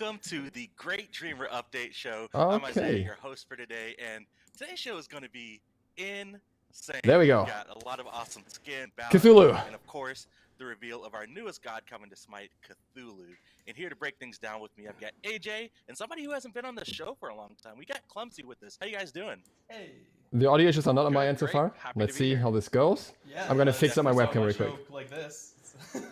Welcome to the Great Dreamer Update Show. I'm Isaiah, your host for today, and today's show is going to be insane. There we go. We've got a lot of awesome skin, balance, Cthulhu. and of course, the reveal of our newest god coming to SMITE, Cthulhu. And here to break things down with me, I've got AJ and somebody who hasn't been on the show for a long time. We got Clumsy with us. How you guys doing? Hey. The audio issues are not on my end so Great. far. Happy Let's to be see here. how this goes. Yeah, I'm gonna fix up my webcam real quick. Like this.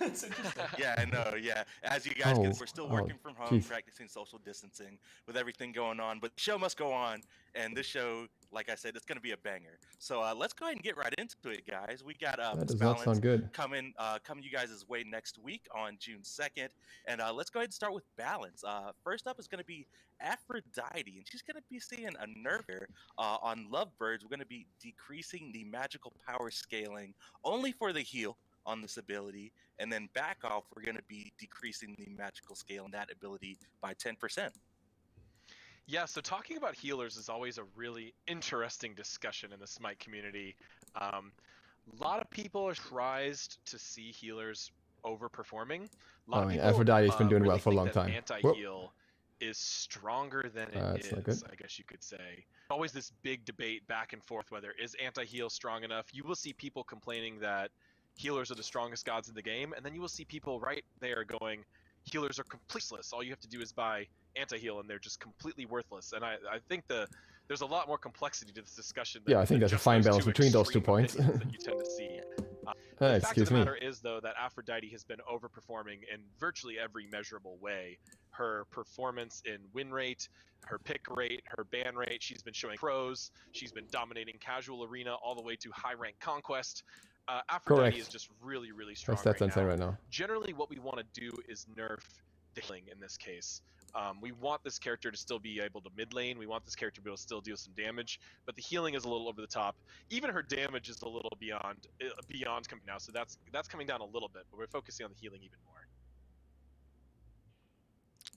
It's interesting. Yeah, I know, yeah. As you guys can see, we're still working from home, geez. practicing social distancing with everything going on. But the show must go on, and this show, like I said, it's going to be a banger. So let's go ahead and get right into it, guys. We got That does not sound good. coming you guys' way next week on June 2nd. And let's go ahead and start with balance. First up is going to be Aphrodite, and she's going to be seeing a nerf here. On Lovebirds, we're going to be decreasing the magical power scaling only for the heal on this ability, and then back off, we're going to be decreasing the magical scale in that ability by 10%. Yeah, so talking about healers is always a really interesting discussion in the SMITE community. A lot of people are surprised to see healers overperforming. A lot of people, Aphrodite's been doing really well for a long think time. that anti-heal is stronger than it That's not good. is, I guess you could say. Always this big debate back and forth whether is anti-heal strong enough. You will see people complaining that healers are the strongest gods in the game, and then you will see people right there going, healers are completeless. All you have to do is buy anti-heal, and they're just completely worthless. And I think there's a lot more complexity to this discussion. Yeah, I think there's a fine balance between those 2 points. That you tend to see. The fact of the matter is, though, that Aphrodite has been overperforming in virtually every measurable way. Her performance in win rate, her pick rate, her ban rate, she's been showing pros, she's been dominating casual arena all the way to high rank conquest. Aphrodite is just really, really strong right now. Generally, what we want to do is nerf the healing in this case. We want this character to still be able to mid lane. We want this character to be able to still deal some damage, but the healing is a little over the top. Even her damage is a little beyond coming now, so that's coming down a little bit. But we're focusing on the healing even more.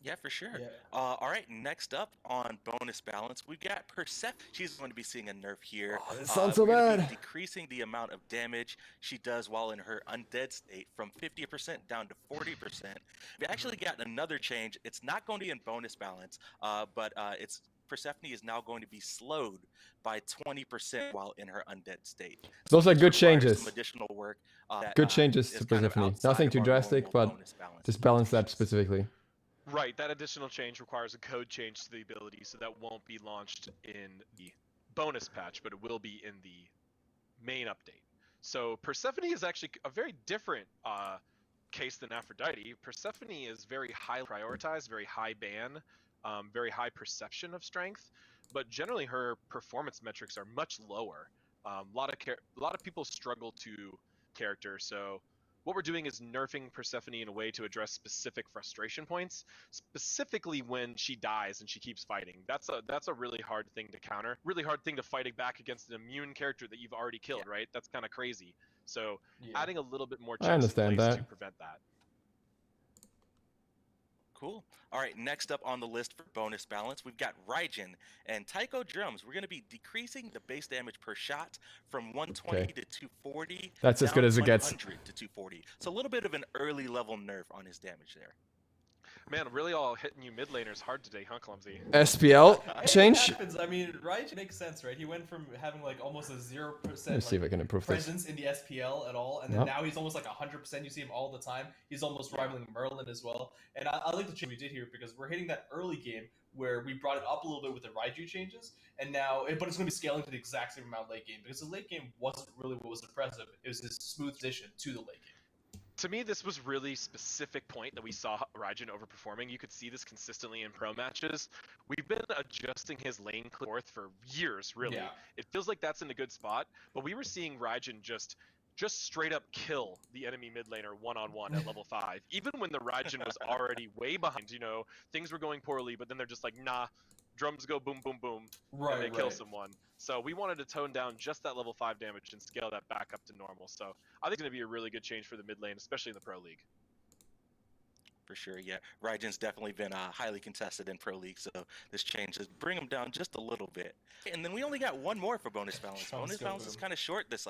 Yeah, for sure. Yeah. All right, next up on bonus balance, we've got Persephone. She's going to be seeing a nerf here. Oh, this sounds so we're gonna bad. be decreasing the amount of damage she does while in her undead state from 50% down to 40%. We actually got another change. It's not going to be in bonus balance, but Persephone is now going to be slowed by 20% while in her undead state. Those are good changes. Some additional work. Good changes to Persephone. Nothing too drastic, but just balance that specifically. Right, that additional change requires a code change to the ability, so that won't be launched in the bonus patch, but it will be in the main update. So Persephone is actually a very different case than Aphrodite. Persephone is very highly prioritized, very high ban, very high perception of strength, but generally her performance metrics are much lower. A lot of people struggle to character, so what we're doing is nerfing Persephone in a way to address specific frustration points, specifically when she dies and she keeps fighting. That's a really hard thing to counter, really hard thing to fight back against an immune character that you've already killed, right? That's kind of crazy. So adding a little bit more checks in place to prevent that. Cool. All right, next up on the list for bonus balance, we've got Raijin and Taiko drums. We're going to be decreasing the base damage per shot from 120 to 240. That's as good as it gets. 100 to 240. So a little bit of an early level nerf on his damage there. Man, really all hitting you mid laners hard today, huh, Clumsy? SPL change? I mean, Raijin makes sense, right? He went from having like almost a 0% Let's see if I can improve presence in the SPL at all, and then now he's almost like 100%. You see him all the time. He's almost rivaling Merlin as well. And I like the change we did here because we're hitting that early game where we brought it up a little bit with the Raiju changes, and now, but it's going to be scaling to the exact same amount late game because the late game wasn't really what was impressive. It was his smooth transition to the late game. To me, this was really specific point that we saw Raijin overperforming. You could see this consistently in pro matches. We've been adjusting his lane forth for years, really. Yeah. It feels like that's in a good spot, but we were seeing Raijin just straight up kill the enemy mid laner one-on-one at level 5. Even when the Raijin was already way behind, things were going poorly, but then they're just like, nah, drums go boom, boom, boom, and they kill someone. So we wanted to tone down just that level 5 damage and scale that back up to normal. So I think it's going to be a really good change for the mid lane, especially in the Pro League. For sure, yeah. Raijin's definitely been highly contested in Pro League, so this change is bring him down just a little bit. And then we only got one more for bonus balance. Bonus balance is kind of short this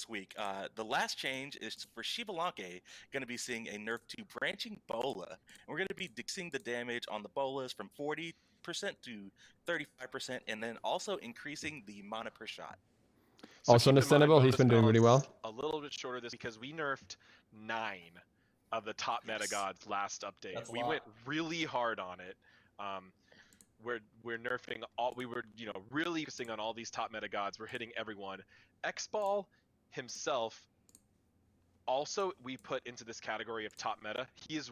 week. The last change is for Shibalanke, going to be seeing a nerf to Branching Bola. And we're going to be decreasing the damage on the bolas from 40% to 35%, and then also increasing the mana per shot. So also understandable, he's been doing really well. A little bit shorter this because we nerfed 9 of the top meta gods last update. We went really hard on it. We're nerfing all. We were really focusing on all these top meta gods. We're hitting everyone. X-Ball himself. Also, we put into this category of top meta. He is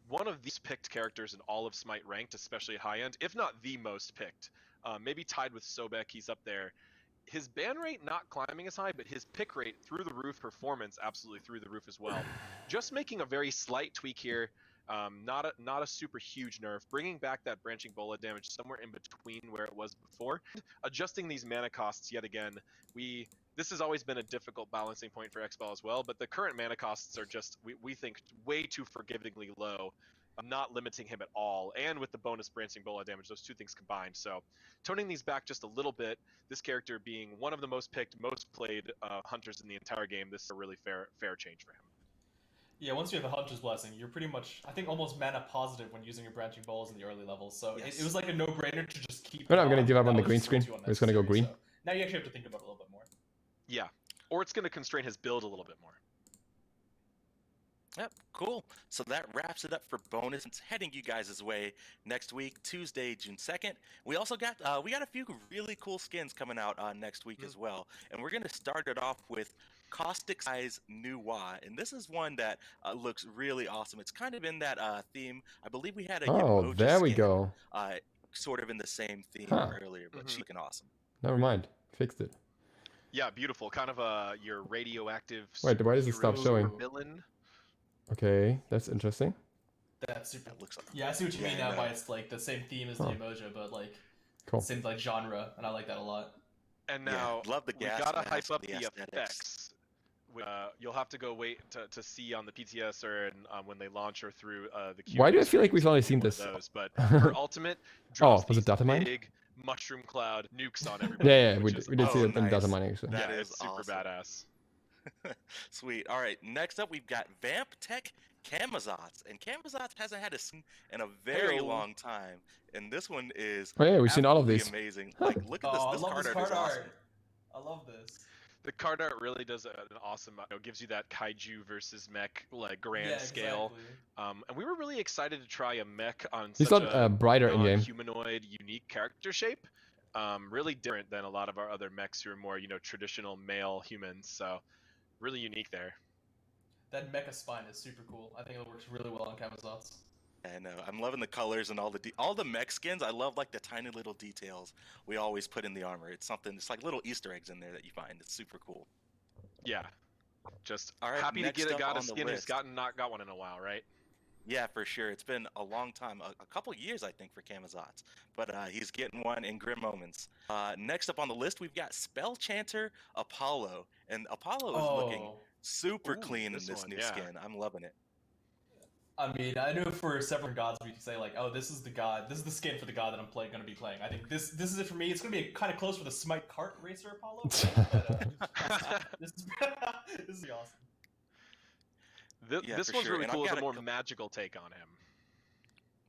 one of these picked characters in all of Smite ranked, especially high end, if not the most picked. Maybe tied with Sobek, he's up there. His ban rate not climbing as high, but his pick rate through the roof, performance absolutely through the roof as well. Just making a very slight tweak here, not a super huge nerf, bringing back that branching bola damage somewhere in between where it was before, adjusting these mana costs yet again. This has always been a difficult balancing point for X-Ball as well, but the current mana costs are just, we think, way too forgivingly low. Not limiting him at all, and with the bonus branching bola damage, those two things combined. So toning these back just a little bit, this character being one of the most picked, most played hunters in the entire game, this is a really fair change for him. Yeah, once you have a Hunter's Blessing, you're pretty much, I think, almost mana positive when using your branching bolas in the early levels. So it was like a no-brainer to just keep. We're not going to give up on the green screen. We're just going to go green. So now you actually have to think about it a little bit more. Yeah, or it's going to constrain his build a little bit more. Yep, cool. So that wraps it up for bonus. It's heading you guys' way next week, Tuesday, June 2nd. We also got a few really cool skins coming out next week as well. And we're going to start it off with Caustic Size Nuwa. And this is one that looks really awesome. It's kind of in that theme. I believe we had a emoji there we skin, go. Sort of in the same theme earlier, but she's looking awesome. Never mind. Fixed it. Yeah, beautiful. Kind of your radioactive. Wait, why does it stop showing? Villain. Okay, that's interesting. That's super. That looks like, yeah, I see what you mean now. By it's like the same theme as the emoji, but like same like genre, and I like that a lot. And now love the gas. We gotta hype up the effects. You'll have to go wait to see on the PTS or when they launch or through the. Why do I feel like we've only seen this? Those, but for Ultimate, was it data mine? Big mushroom cloud nukes on everybody. Yeah, we did see it in data mining actually. That is is super awesome. Badass. Sweet. All right, next up we've got Vamp Tech Camazotz, and Camazotz hasn't had a skin in a very long time, and this one is we've seen all of these. Amazing. Like, look at this. This card art is awesome. I love this. The card art really does an awesome. Gives you that kaiju versus mech like grand scale. Exactly. And we were really excited to try a mech on He's such a brighter in game humanoid, unique character shape. Really different than a lot of our other mechs who are more traditional male humans. So really unique there. That mecha spine is super cool. I think it works really well on Camazotz. I know. I'm loving the colors and all the mech skins. I love like the tiny little details we always put in the armor. It's like little Easter eggs in there that you find. It's super cool. Yeah. Just right, happy to get a skin who's not got one in a while, right? Yeah, for sure. It's been a long time, a couple years, I think, for Camazotz. But he's getting one in grim moments. Next up on the list, we've got Spell Chanter Apollo. And Apollo is looking super clean in this new skin. I'm loving it. I mean, I know for several gods we can say like, oh, this is the god, this is the skin for the god that I'm going to be playing. I think this is it for me. It's going to be kind of close for the Smite Kart Racer Apollo. But, this is awesome. This one's really cool. It's a more magical take on him.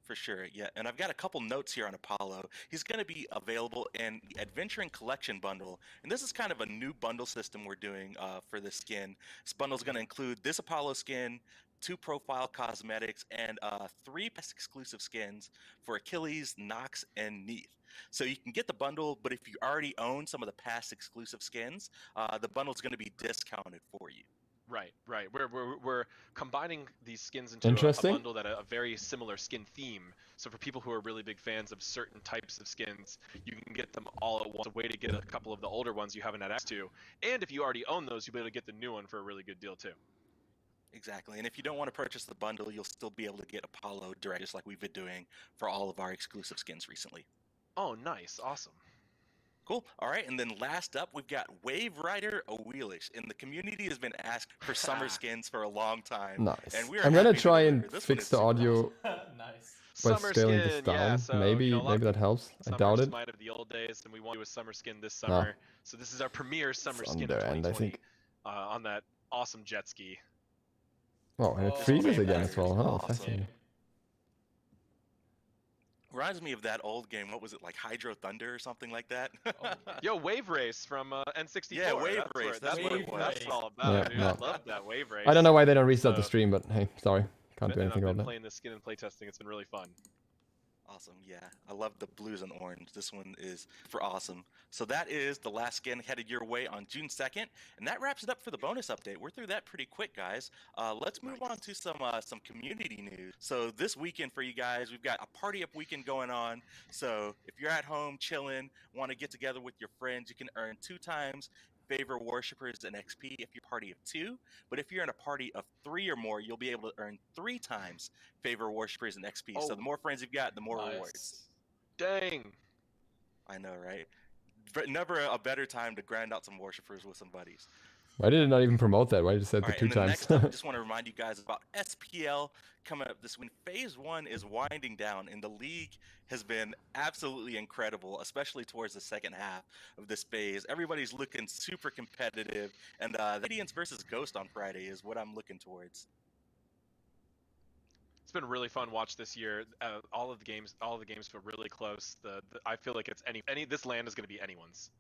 For sure, yeah. And I've got a couple notes here on Apollo. He's going to be available in the Adventuring Collection bundle. And this is kind of a new bundle system we're doing for this skin. This bundle is going to include this Apollo skin, 2 profile cosmetics, and 3 past exclusive skins for Achilles, Nox, and Neath. So you can get the bundle, but if you already own some of the past exclusive skins, the bundle is going to be discounted for you. Right. We're combining these skins into a bundle that a very similar skin theme. So for people who are really big fans of certain types of skins, you can get them all at once. A way to get a couple of the older ones you haven't had access to. And if you already own those, you'll be able to get the new one for a really good deal too. Exactly. And if you don't want to purchase the bundle, you'll still be able to get Apollo direct, just like we've been doing for all of our exclusive skins recently. Oh, nice. Awesome. Cool. All right, and then last up, we've got Wave Rider Awelish, and the community has been asked for summer skins for a long time. Nice. And I'm gonna happy to try and deliver. This one fix is the super audio Nice. by Summer scaling this skin, down. yeah. So maybe a lot maybe that helps. I Summer doubt it. SMITE of the old days, and we want to do a summer skin this summer. So this is our premier summer It's skin on of their end, I 2020 think. on that awesome jet ski. Oh, and it Oh, freezes man, again that as well. is Oh, awesome. fascinating. Reminds me of that old game. What was it, like Hydro Thunder or something like that? Yo, Wave Race from N64. Yeah, Wave Race. That's what Wave that's Race. all about, Yeah, dude. no. I love that Wave Race. I don't know why they don't restart the So- stream, but hey, sorry. Can't do And anything I've about been that. playing this skin and playtesting. It's been really fun. Awesome, yeah. I love the blues and orange. This one is for awesome. So that is the last skin headed your way on June 2nd, and that wraps it up for the bonus update. We're through that pretty quick, guys. Let's move on to some community news. So this weekend for you guys, we've got a party up weekend going on. So if you're at home chilling, want to get together with your friends, you can earn 2 times favor worshippers and XP if you're a party of 2. But if you're in a party of 3 or more, you'll be able to earn 3 times favor worshippers and XP. So Oh. the more friends you've got, the more Nice. rewards. Dang. I know, right? But never a better time to grind out some worshippers with some buddies. Why did it not even promote that? Why did it say All it right, 2 and then times? next up, I just want to remind you guys about SPL coming up this week. Phase 1 is winding down, and the league has been absolutely incredible, especially towards the second half of this phase. Everybody's looking super competitive, and Radiance versus Ghost on Friday is what I'm looking towards. It's been really fun watch this year. All of the games feel really close. I feel like it's any this land is going to be anyone's.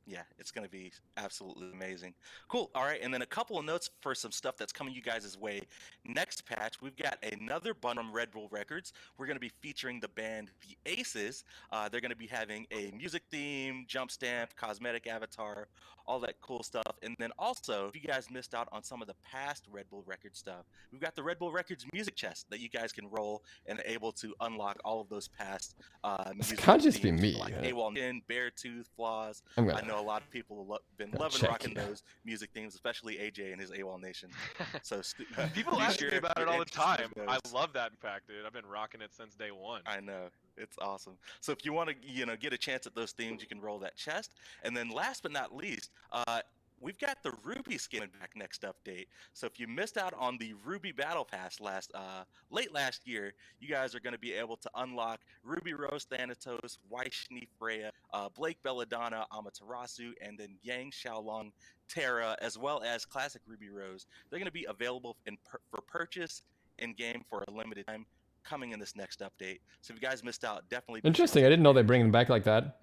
Yeah, it's going to be absolutely amazing. Cool. All right, and then a couple of notes for some stuff that's coming you guys' way. Next patch, we've got another bundle from Red Bull Records. We're going to be featuring the band The Aces. They're going to be having a music theme, jump stamp, cosmetic avatar, all that cool stuff. And then also, if you guys missed out on some of the past Red Bull Records stuff, we've got the Red Bull Records music chest that you guys can roll and able to unlock all of those past music can't just be themes, me, like yeah. AWOL Chin, Beartooth, Flaws. I'm I gonna know a lot of people have been I'll loving check, rocking yeah. those music themes, especially AJ and his AWOL Nation. So People be ask sure me if about you're it all the interested time. in I those. love that fact, dude. I've been rocking it since day one. I know, it's awesome. So if you want to, get a chance at those themes, you can roll that chest. And then last but not least, we've got the Ruby skin back next update. So if you missed out on the Ruby Battle Pass late last year, you guys are going to be able to unlock Ruby Rose Thanatos, Waishni Freya, Blake Belladonna, Amaterasu, and then Yang Xiaolong Terra, as well as Classic Ruby Rose. They're going to be available for purchase in-game for a limited time coming in this next update. So if you guys missed out, definitely be sure Interesting. to I didn't know they take bring them back like that.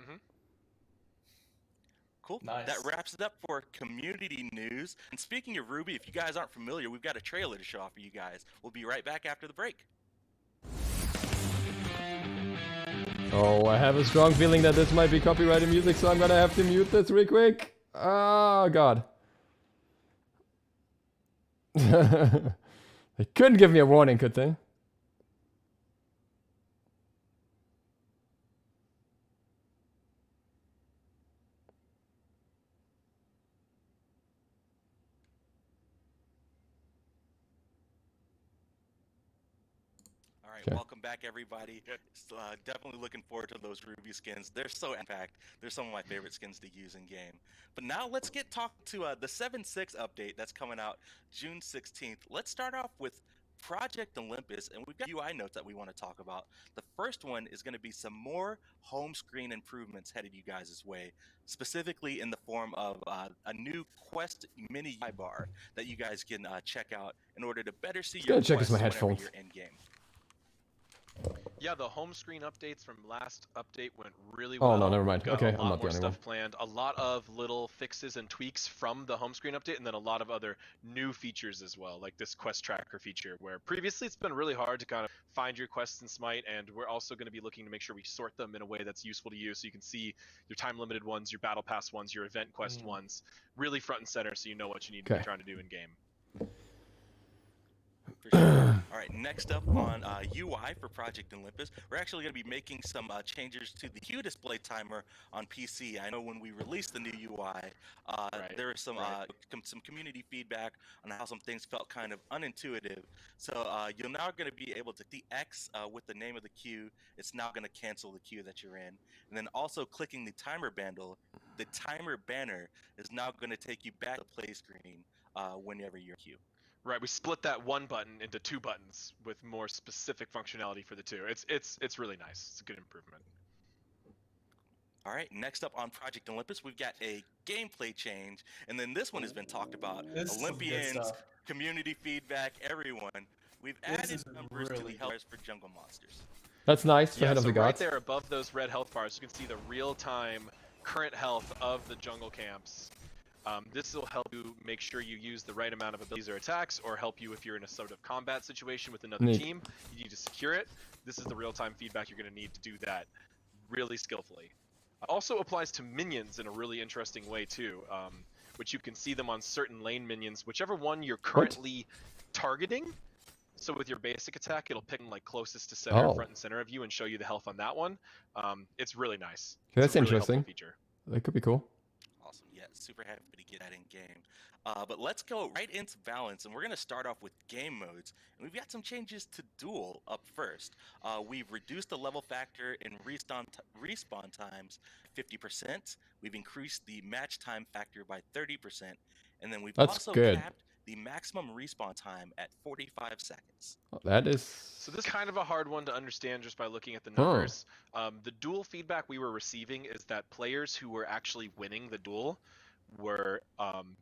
Cool. Nice. That wraps it up for community news. And speaking of Ruby, if you guys aren't familiar, we've got a trailer to show off for you guys. We'll be right back after the break. Oh, I have a strong feeling that this might be copyrighted music, so I'm gonna have to mute this real quick. Oh, God. They couldn't give me a warning, could they? All right, Okay. welcome back, everybody. Definitely looking forward to those Ruby skins. They're so impact. They're some of my favorite skins to use in game. But now let's get talked to the 7.6 update that's coming out June 16th. Let's start off with Project Olympus, and we've got UI notes that we want to talk about. The first one is going to be some more home screen improvements headed you guys' way, specifically in the form of a new Quest mini UI bar that you guys can check out in order to better see your Gotta check quests with my whenever headphones. you're in game. Yeah, the home screen updates from last update went really Oh, well. no, never mind. Got Okay, a I'm lot not the more only stuff one. planned. A lot of little fixes and tweaks from the home screen update, and then a lot of other new features as well, like this quest tracker feature, where previously it's been really hard to kind of find your quests in Smite, and we're also going to be looking to make sure we sort them in a way that's useful to you, so you can see your time-limited ones, your battle pass ones, your event quest ones, really front and center, so you know what you need to be Okay. trying to do in game. For sure. All right, next up on UI for Project Olympus, we're actually going to be making some changes to the Q display timer on PC. I know when we released the new UI, there was some community feedback on how some things felt kind of unintuitive. So you're now going to be able to the X with the name of the queue. It's now going to cancel the queue that you're in, and then also clicking the timer bundle. The timer banner is now going to take you back to the play screen whenever you're in queue. Right, we split that one button into two buttons with more specific functionality for the two. It's really nice. It's a good improvement. All right, next up on Project Olympus, we've got a gameplay change, and then this one has been talked about. Olympians, community feedback, everyone. We've added numbers to the health bars for jungle monsters. That's nice for Head of the Gods. Right there above those red health bars, you can see the real-time current health of the jungle camps. This will help you make sure you use the right amount of abilities or attacks, or help you if you're in a sort of combat situation with another team. You need to secure it. This is the real-time feedback you're going to need to do that really skillfully. Also applies to minions in a really interesting way too, which you can see them on certain lane minions, whichever one you're currently targeting. So with your basic attack, it'll pick like closest to center, front and center of you, and show you the health on that one. It's really nice. Okay, that's really interesting. Feature. That could be cool. Awesome. Yeah, super happy to get that in game. But let's go right into balance, and we're going to start off with game modes. And we've got some changes to duel up first. We've reduced the level factor and respawn times 50%. We've increased the match time factor by 30%. And then we've also capped the maximum respawn time at 45 seconds. That is... So this is kind of a hard one to understand just by looking at the numbers. The duel feedback we were receiving is that players who were actually winning the duel were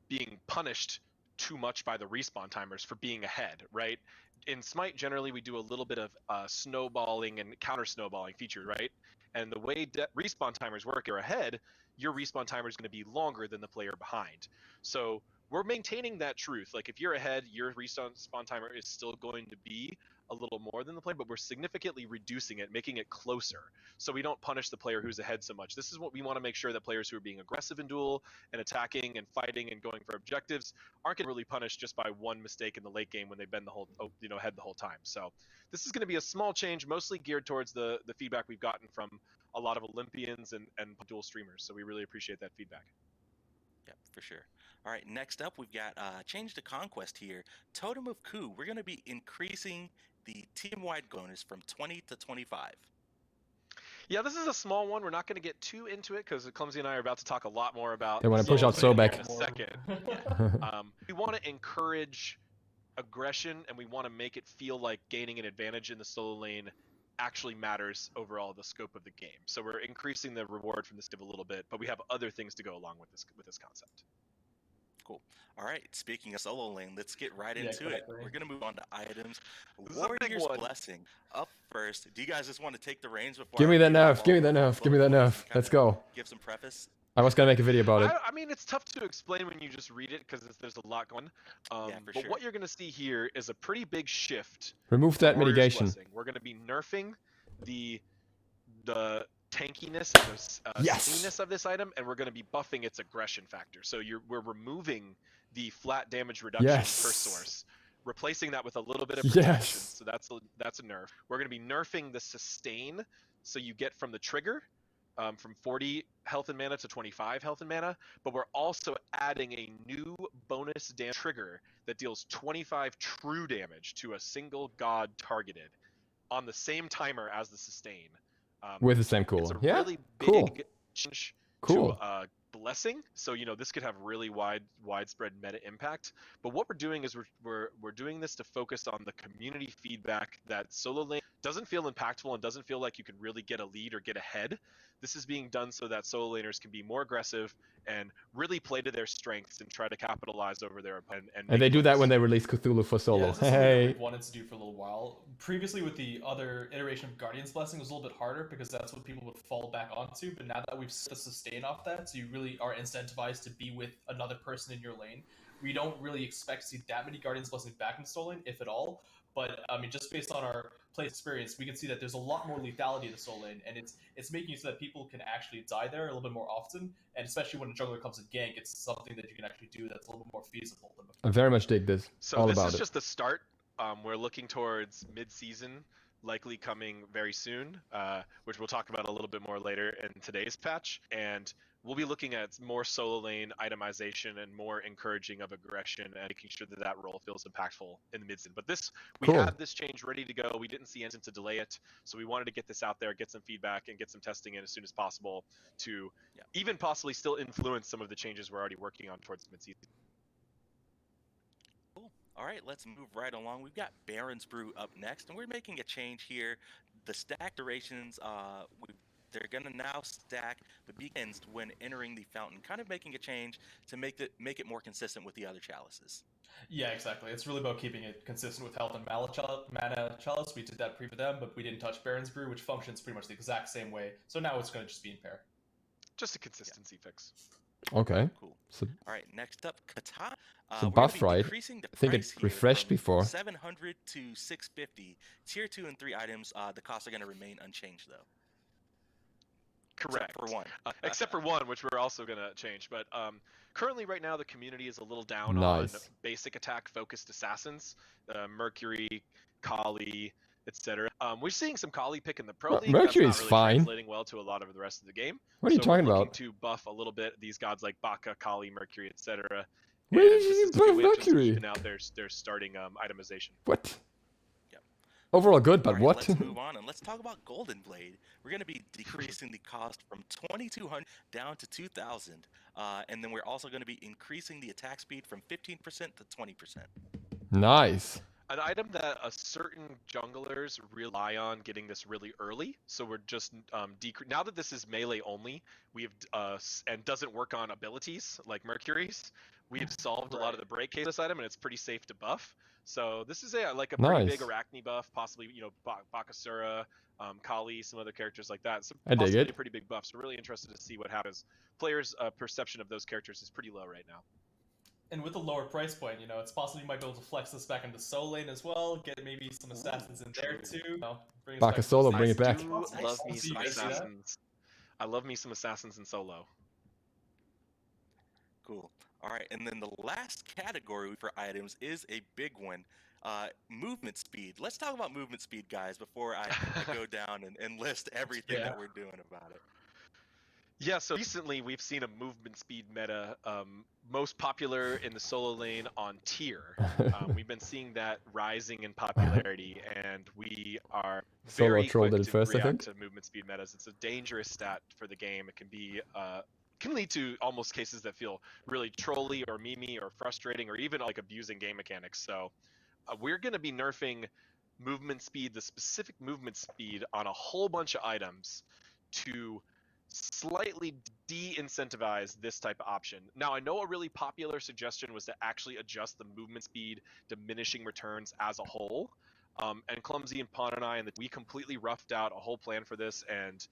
being punished too much by the respawn timers for being ahead, right? In Smite, generally, we do a little bit of snowballing and counter-snowballing feature, right? And the way respawn timers work, you're ahead, your respawn timer is going to be longer than the player behind. So we're maintaining that truth. Like, if you're ahead, your respawn timer is still going to be a little more than the player, but we're significantly reducing it, making it closer, so we don't punish the player who's ahead so much. This is what we want to make sure that players who are being aggressive in duel and attacking and fighting and going for objectives aren't getting really punished just by one mistake in the late game when they've been ahead the whole time. So this is going to be a small change, mostly geared towards the feedback we've gotten from a lot of Olympians and duel streamers. So we really appreciate that feedback. Yeah, for sure. All right, next up, we've got change to Conquest here. Totem of Coup, we're going to be increasing the team-wide bonus from 20 to 25. Yeah, this is a small one. We're not going to get too into it because Clumsy and I are about to talk a lot more about. They want to push out Sobek in a second. We want to encourage aggression, and we want to make it feel like gaining an advantage in the solo lane actually matters overall the scope of the game. So we're increasing the reward from this div a little bit, but we have other things to go along with this concept. Cool. All right, speaking of solo lane, let's get right into it. We're going to move on to items. Warrior's Blessing up first. Do you guys just want to take the reins before... Give me that nerf, give me that nerf, give me that nerf. Let's go. Give some preface. I was going to make a video about it. I mean, it's tough to explain when you just read it because there's a lot going on. But what you're going to see here is a pretty big shift. Remove that mitigation. We're going to be nerfing the tankiness and the stickiness of this item, and we're going to be buffing its aggression factor. So we're removing the flat damage reduction per source, replacing that with a little bit of protection. So that's a nerf. We're going to be nerfing the sustain, so you get from the trigger from 40 health and mana to 25 health and mana, but we're also adding a new bonus damage trigger that deals 25 true damage to a single god targeted on the same timer as the sustain. With the same cooldown. It's a really big change to blessing. So this could have really widespread meta impact. But what we're doing is we're doing this to focus on the community feedback that solo lane doesn't feel impactful and doesn't feel like you can really get a lead or get ahead. This is being done so that solo laners can be more aggressive and really play to their strengths and try to capitalize over their opponent. And they do that when they release Cthulhu for solo. Hey. We've wanted to do for a little while. Previously, with the other iteration of Guardian's Blessing, it was a little bit harder because that's what people would fall back onto. But now that we've sustained off that, so you really are incentivized to be with another person in your lane. We don't really expect to see that many Guardian's Blessing back in solo lane, if at all. But I mean, just based on our play experience, we can see that there's a lot more lethality in the solo lane, and it's making it so that people can actually die there a little bit more often, and especially when a jungler comes in gank, it's something that you can actually do that's a little bit more feasible. I very much dig this. So this is just the start we're looking towards mid-season, likely coming very soon, which we'll talk about a little bit more later in today's patch. And we'll be looking at more solo lane itemization and more encouraging of aggression and making sure that that role feels impactful in the mid-season. But we Cool. had this change ready to go. We didn't see anything to delay it, so we wanted to get this out there, get some feedback, and get some testing in as soon as possible to even possibly still influence some of the changes we're already working on towards mid-season. All right, let's move right along. We've got Baron's Brew up next, and we're making a change here. The stack durations, they're gonna now stack the beacons when entering the fountain, kind of making a change to make it more consistent with the other chalices. Yeah, exactly. It's really about keeping it consistent with health and mana chalice. We did that pre for them, but we didn't touch Baron's Brew, which functions pretty much the exact same way. So now it's going to just be in pair. Just a consistency fix. Okay. Cool. So, All right, next up, Katana. it's a We're gonna buff, be right? decreasing the I think price it here refreshed from before. 700 to 650. Tier 2 and 3 items, the costs are going to remain unchanged, though. Correct. Except for one. Except for one, which we're also going to change. But currently, right now, the community is a little down Nice. on basic attack-focused assassins. Mercury, Kali, etc. We're seeing some Kali pick in the Pro League. Mercury That's is not really fine. translating well to a lot of the rest of the game. What are you So talking we're looking about? to buff a little bit these gods like Baka, Kali, Mercury, etc. Where did you buff Mercury? And out their starting itemization. What? Overall good, but All right, what? Let's move on and let's talk about Golden Blade. We're going to be decreasing the cost from 2,200 down to 2,000, and then we're also going to be increasing the attack speed from 15% to 20%. Nice. An item that certain junglers rely on getting this really early, so we're just now that this is melee only, we've and doesn't work on abilities like Mercury's. We've solved a lot of the break case of this item, and it's pretty safe to buff. So this is a pretty big Arachne buff, possibly Bakasura, Kali, some other characters like that. So I dig possibly it. a pretty big buff. So we're really interested to see what happens. Players' perception of those characters is pretty low right now. And with a lower price point, it's possible you might be able to flex this back into Soul Lane as well. Get maybe some assassins in there too. Bring us Baka back solo, to bring it back. I love me See some you guys see that? assassins. I love me some assassins in solo. Cool. All right, and then the last category for items is a big one. Movement speed. Let's talk about movement speed, guys, before I go down and list everything that we're doing about it. Yeah, so recently we've seen a movement speed meta most popular in the solo lane on tier. We've been seeing that rising in popularity, and we are very trolled quick it to first, I react think. to movement speed metas. It's a dangerous stat for the game. It can be can lead to almost cases that feel really trolly or memey or frustrating or even like abusing game mechanics. So we're going to be nerfing movement speed, the specific movement speed on a whole bunch of items to slightly de-incentivize this type of option. Now, I know a really popular suggestion was to actually adjust the movement speed diminishing returns as a whole. And Clumsy and Pawn and I, we completely roughed out a whole plan for this and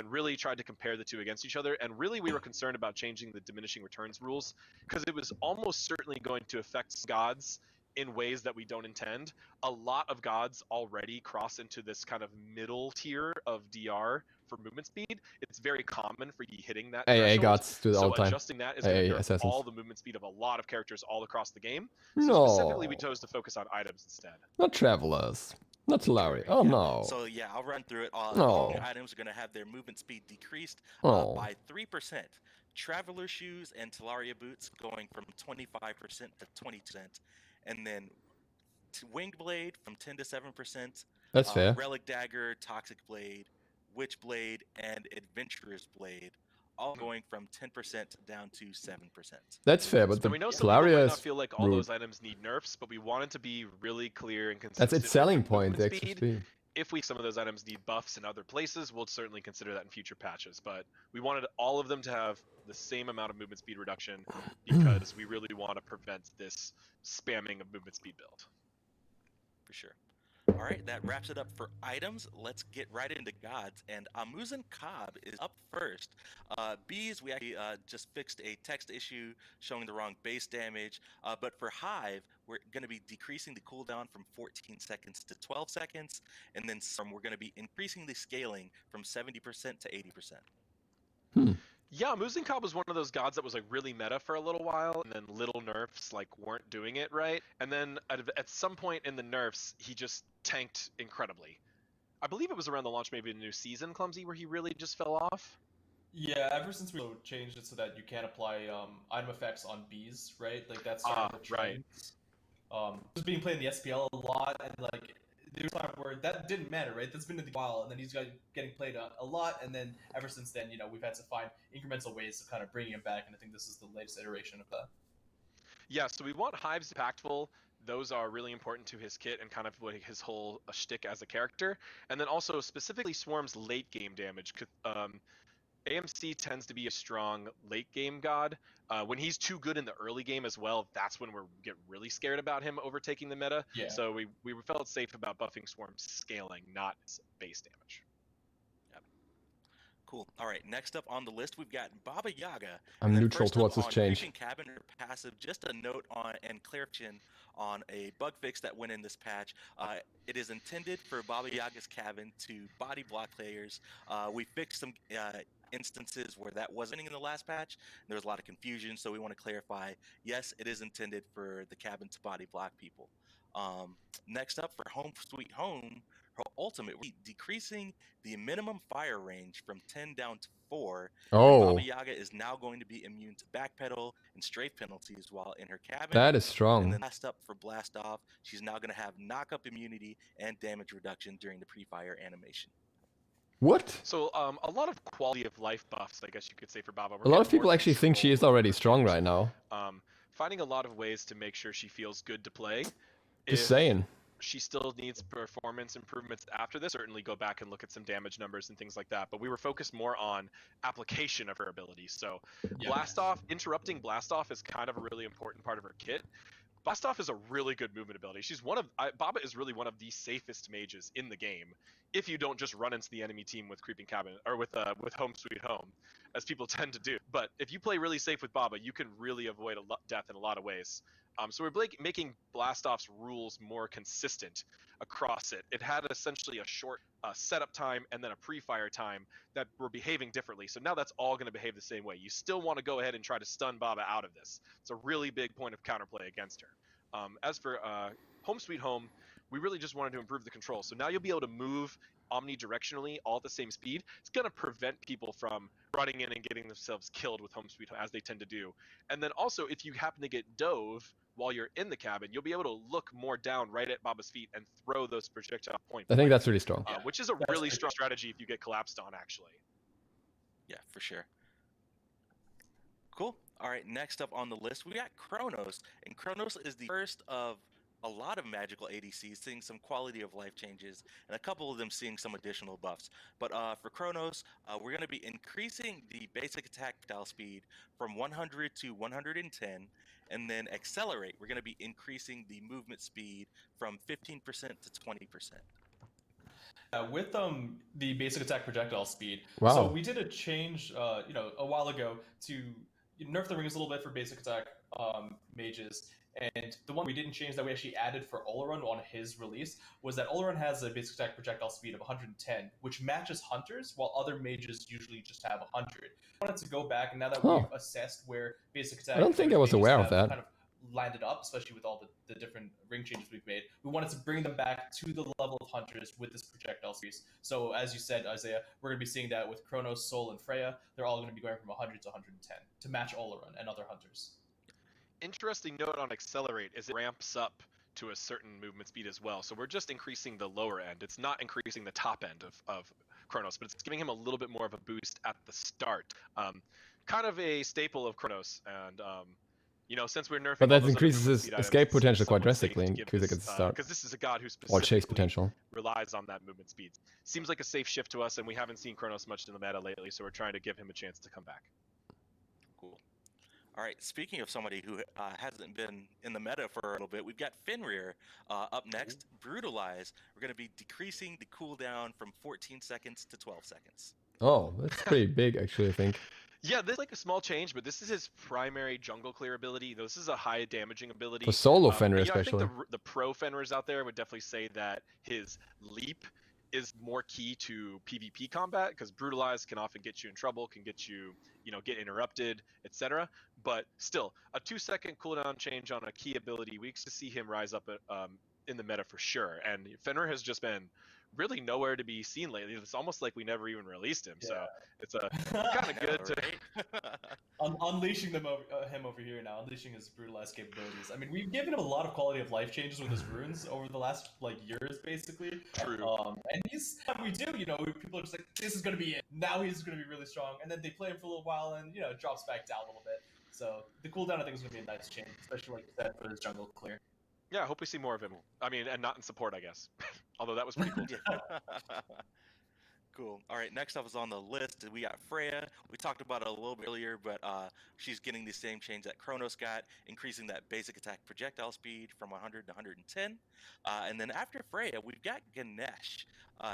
really tried to compare the two against each other. And really, we were concerned about changing the diminishing returns rules because it was almost certainly going to affect gods in ways that we don't intend. A lot of gods already cross into this kind of middle tier of DR for movement speed. It's very common for you hitting that AA threshold. gods do it all So the time. adjusting that is going to nerf assassins. all the movement speed of a lot of characters all across the game. So No. specifically, we chose to focus on items instead. Not travelers. Not Solari. Oh no. So yeah, I'll run through it. No. All the items are going to have their movement speed decreased by 3%. Traveler shoes and Talaria boots going from 25% to 20%. And then Winged Blade from 10 to 7%. That's fair. Relic Dagger, Toxic Blade, Witch Blade, and Adventurer's Blade, all going from 10% down to 7%. That's fair, but And the we know some people Talaria might is not feel like all rude. those items need nerfs, but we wanted to be really clear and consistent. That's its selling with point, the movement extra speed. speed. If some of those items need buffs in other places, we'll certainly consider that in future patches. But we wanted all of them to have the same amount of movement speed reduction because we really want to prevent this spamming of movement speed build. For sure. All right, that wraps it up for items. Let's get right into gods. And Amuzan Cobb is up first. Bees, we actually just fixed a text issue showing the wrong base damage. But for Hive, we're going to be decreasing the cooldown from 14 seconds to 12 seconds. And then we're going to be increasing the scaling from 70% to 80%. Yeah, Muzenkob was one of those gods that was like really meta for a little while, and then little nerfs like weren't doing it right. And then at some point in the nerfs, he just tanked incredibly. I believe it was around the launch, maybe the new season, Clumsy, where he really just fell off. Yeah, ever since we changed it so that you can't apply item effects on bees, right? Like that's starting to Right. trend. It was being played in the SPL a lot, and like there was a time where that didn't matter, right? That's been in the while, and then he's getting played a lot, and then ever since then, we've had to find incremental ways of kind of bringing him back, and I think this is the latest iteration of that. Yeah, so we want Hives impactful. Those are really important to his kit and kind of like his whole shtick as a character. And then also specifically Swarm's late game damage. AMC tends to be a strong late game god. When he's too good in the early game as well, that's when we get really scared about him overtaking the meta. Yeah. So we felt safe about buffing Swarm's scaling, not base damage. Cool. All right, next up on the list, we've got Baba Yaga. I'm neutral towards this change. Creeping Cabin or passive, just a note on and clarification on a bug fix that went in this patch. It is intended for Baba Yaga's cabin to body block players. We fixed some instances where that wasn't in the last patch. There was a lot of confusion, so we want to clarify, yes, it is intended for the cabin to body block people. Next up for Home Sweet Home, her ultimate, decreasing the minimum fire range from 10 down to 4. Oh, Baba Yaga is now going to be immune to backpedal and strafe penalties while in her cabin. that is And strong. then last up for Blast Off, she's now going to have knock-up immunity and damage reduction during the pre-fire animation. What? So a lot of quality of life buffs, I guess you could say, for Baba. A lot of people actually think she is already strong right now. Finding a lot of ways to make sure she feels good to play. Just saying. She still needs performance improvements after this. Certainly go back and look at some damage numbers and things like that. But we were focused more on application of her abilities. So Blast Off, interrupting Blast Off is kind of a really important part of her kit. Blast Off is a really good movement ability. She's Baba is really one of the safest mages in the game if you don't just run into the enemy team with Creeping Cabin or with Home Sweet Home, as people tend to do. But if you play really safe with Baba, you can really avoid death in a lot of ways. So we're making Blast Off's rules more consistent across it. It had essentially a short setup time and then a pre-fire time that were behaving differently. So now that's all going to behave the same way. You still want to go ahead and try to stun Baba out of this. It's a really big point of counterplay against her. As for Home Sweet Home, we really just wanted to improve the control. So now you'll be able to move omnidirectionally all at the same speed. It's going to prevent people from running in and getting themselves killed with Home Sweet Home, as they tend to do. And then also, if you happen to get dove while you're in the cabin, you'll be able to look more down right at Baba's feet and throw those projectile points. I think that's really strong. Which is a really strong strategy if you get collapsed on, actually. Yeah, for sure. Cool. All right, next up on the list, we got Chronos. And Chronos is the first of a lot of magical ADCs seeing some quality of life changes, and a couple of them seeing some additional buffs. But for Chronos, we're going to be increasing the basic attack projectile speed from 100 to 110, and then Accelerate, we're going to be increasing the movement speed from 15% to 20%. With the basic attack projectile speed, Wow. So we did a change, a while ago to nerf the rings a little bit for basic attack mages. And the one we didn't change that we actually added for Oleron on his release was that Oleron has a basic attack projectile speed of 110, which matches Hunters, while other mages usually just have 100. I wanted to go back, and now that we've assessed where basic attack, I don't think I was aware of that. Kind of landed up, especially with all the different ring changes we've made. We wanted to bring them back to the level of Hunters with this projectile speed. So as you said, Isaiah, we're going to be seeing that with Chronos, Sol, and Freya. They're all going to be going from 100 to 110 to match Oleron and other Hunters. Interesting note on Accelerate is it ramps up to a certain movement speed as well. So we're just increasing the lower end. It's not increasing the top end of Chronos, but it's giving him a little bit more of a boost at the start. Kind of a staple of Chronos, and since we're nerfing, But that increases his escape potential quite drastically, increasing at the start. Because this is a god who Or chase specifically potential. relies on that movement speed. Seems like a safe shift to us, and we haven't seen Chronos much in the meta lately, so we're trying to give him a chance to come back. Cool. All right, speaking of somebody who hasn't been in the meta for a little bit, we've got Fenrir up next. Brutalize. We're going to be decreasing the cooldown from 14 seconds to 12 seconds. Oh, that's pretty big, actually, I think. Yeah, this is like a small change, but this is his primary jungle clear ability. This is a high damaging ability. For solo Fenrir, I especially. think the pro Fenrirs out there would definitely say that his leap is more key to PvP combat, because Brutalize can often get you in trouble, can get you, get interrupted, etc. But still, a 2-second cooldown change on a key ability, we expect to see him rise up in the meta for sure. And Fenrir has just been really nowhere to be seen lately. It's almost like we never even released him. So it's kind of good to unleashing him over here now, unleashing his brutalized capabilities. I mean, we've given him a lot of quality of life changes with his runes over the last years, basically. True. And we do, people are just like, this is gonna be it. Now he's gonna be really strong, and then they play him for a little while, and it drops back down a little bit. So the cooldown, I think, is gonna be a nice change, especially like you said, for this jungle clear. Yeah, I hope we see more of him. I mean, and not in support, I guess. Although that was pretty cool. Cool. All right, next up is on the list. We got Freya. We talked about it a little bit earlier, but she's getting the same change that Chronos got, increasing that basic attack projectile speed from 100 to 110. And then after Freya, we've got Ganesh.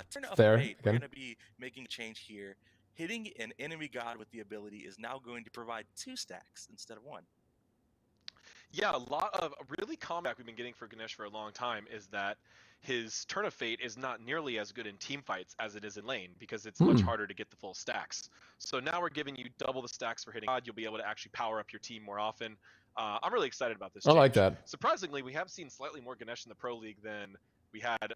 Turn of Fate. We're going to be making a change here. Hitting an enemy god with the ability is now going to provide 2 stacks instead of 1. Yeah, a lot of really comeback we've been getting for Ganesh for a long time is that his Turn of Fate is not nearly as good in team fights as it is in lane, because it's much harder to get the full stacks. So now we're giving you double the stacks for hitting God. You'll be able to actually power up your team more often. I'm really excited about this change. I like that. Surprisingly, we have seen slightly more Ganesh in the Pro League than we had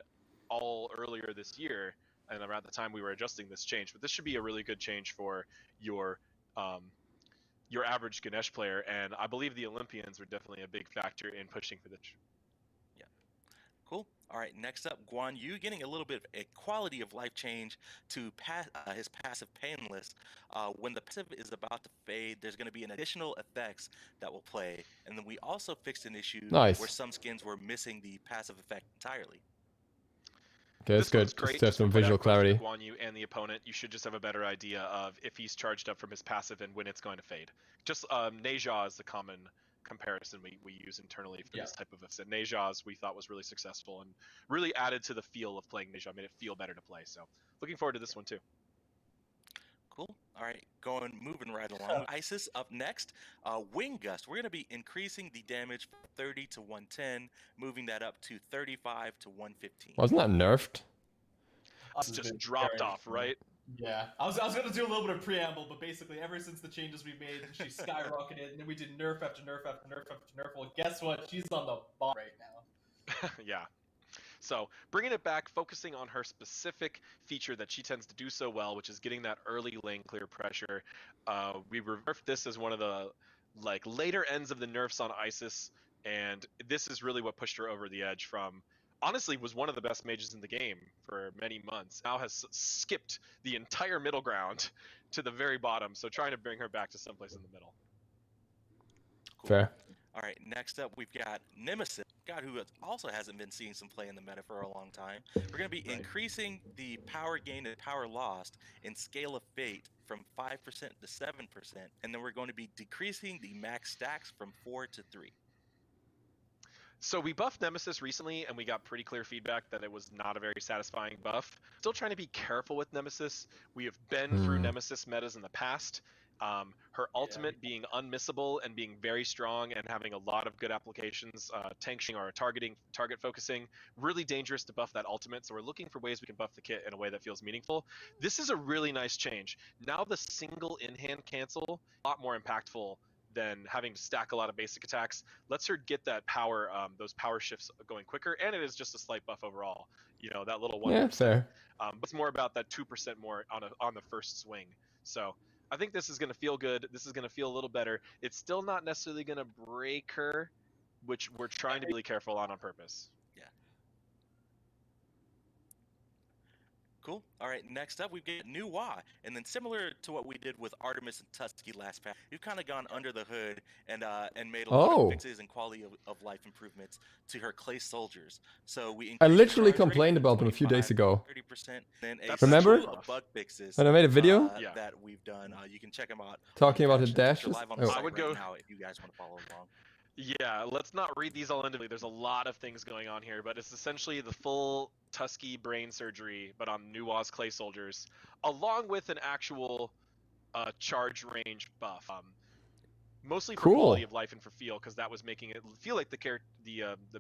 all earlier this year, and around the time we were adjusting this change. But this should be a really good change for your average Ganesh player, and I believe the Olympians were definitely a big factor in pushing for this. Yeah. Cool. All right, next up, Guan Yu getting a little bit of a quality of life change to his passive Painless. When the passive is about to fade, there's going to be an additional effects that will play, and then we also fixed an issue where some skins were missing the passive effect entirely. Okay, that's good. Just to have some visual clarity. Guan Yu and the opponent, you should just have a better idea of if he's charged up from his passive and when it's going to fade. Just Neja is the common comparison we use internally for this type of event. Neja's we thought was really successful and really added to the feel of playing Neja, made it feel better to play. So looking forward to this one too. Cool. All right, moving right along. Isis up next. Wing Gust. We're going to be increasing the damage from 30 to 110, moving that up to 35 to 115. Wasn't that nerfed? It's just dropped off, right? Yeah, I was going to do a little bit of preamble, but basically ever since the changes we made, she skyrocketed, and then we did nerf after nerf after nerf after nerf. Well, guess what? She's on the bottom right now. Yeah. So bringing it back, focusing on her specific feature that she tends to do so well, which is getting that early lane clear pressure. We nerfed this as one of the later ends of the nerfs on Isis, and this is really what pushed her over the edge from, honestly, was one of the best mages in the game for many months. Now has skipped the entire middle ground to the very bottom, so trying to bring her back to someplace in the middle. Cool. Fair. All right, next up we've got Nemesis, God who also hasn't been seeing some play in the meta for a long time. We're going to be increasing the power gain and power lost in Scale of Fate from 5% to 7%, and then we're going to be decreasing the max stacks from 4 to 3. So we buffed Nemesis recently, and we got pretty clear feedback that it was not a very satisfying buff. Still trying to be careful with Nemesis. We have been through Nemesis metas in the past. Her ultimate being unmissable and being very strong and having a lot of good applications, tanking or target focusing, really dangerous to buff that ultimate. So we're looking for ways we can buff the kit in a way that feels meaningful. This is a really nice change. Now the single in-hand cancel, a lot more impactful than having to stack a lot of basic attacks. Lets her get that power, those power shifts going quicker, and it is just a slight buff overall. That little 1%. Yeah, fair. But it's more about that 2% more on the first swing. So I think this is going to feel good. This is going to feel a little better. It's still not necessarily going to break her, which we're trying to be really careful on purpose. Yeah. Cool. All right, next up, we've got New Wa. And then similar to what we did with Artemis and Tusky last patch, we've kind of gone under the hood and made a lot of fixes and quality of life improvements to her clay soldiers. So I literally complained about them a few days ago. 30%. Then Remember? Bug fixes when I made a video that we've done. You can check them out. talking about the dashes. Live on the site right now if you guys want to follow along. Yeah, let's not read these all individually. There's a lot of things going on here, but it's essentially the full Tusky brain surgery, but on Nuwa's clay soldiers, along with an actual charge range buff. mostly for Cool. quality of life and for feel, because that was making it feel like the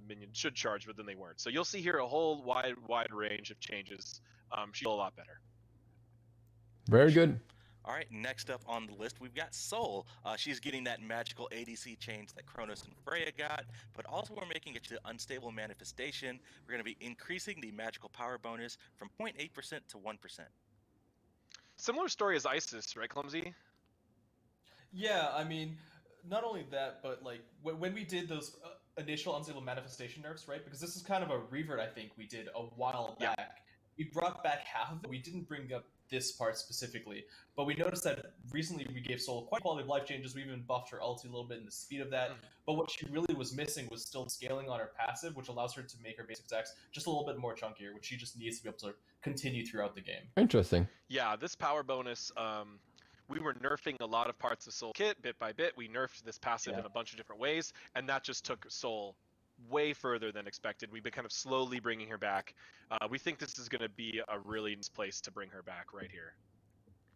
minion should charge, but then they weren't. So you'll see here a whole wide range of changes. She's a lot better. Very good. All right, next up on the list, we've got Soul. She's getting that magical ADC change that Chronos and Freya got, but also we're making it to Unstable Manifestation. We're going to be increasing the magical power bonus from 0.8% to 1%. Similar story as Isis, right, Clumsy? Yeah, I mean, not only that, but like when we did those initial Unstable Manifestation nerfs, right? Because this is kind of a revert, I think we did a while back. Yeah. We brought back half of it. We didn't bring up this part specifically, but we noticed that recently we gave Soul quite quality of life changes. We even buffed her ulti a little bit in the speed of that. But what she really was missing was still scaling on her passive, which allows her to make her basic attacks just a little bit more chunkier, which she just needs to be able to continue throughout the game. Interesting. Yeah, this power bonus, we were nerfing a lot of parts of Soul Kit bit by bit. We nerfed this passive in a bunch of different ways, and that just took Soul way further than expected. We've been kind of slowly bringing her back. We think this is going to be a really nice place to bring her back right here.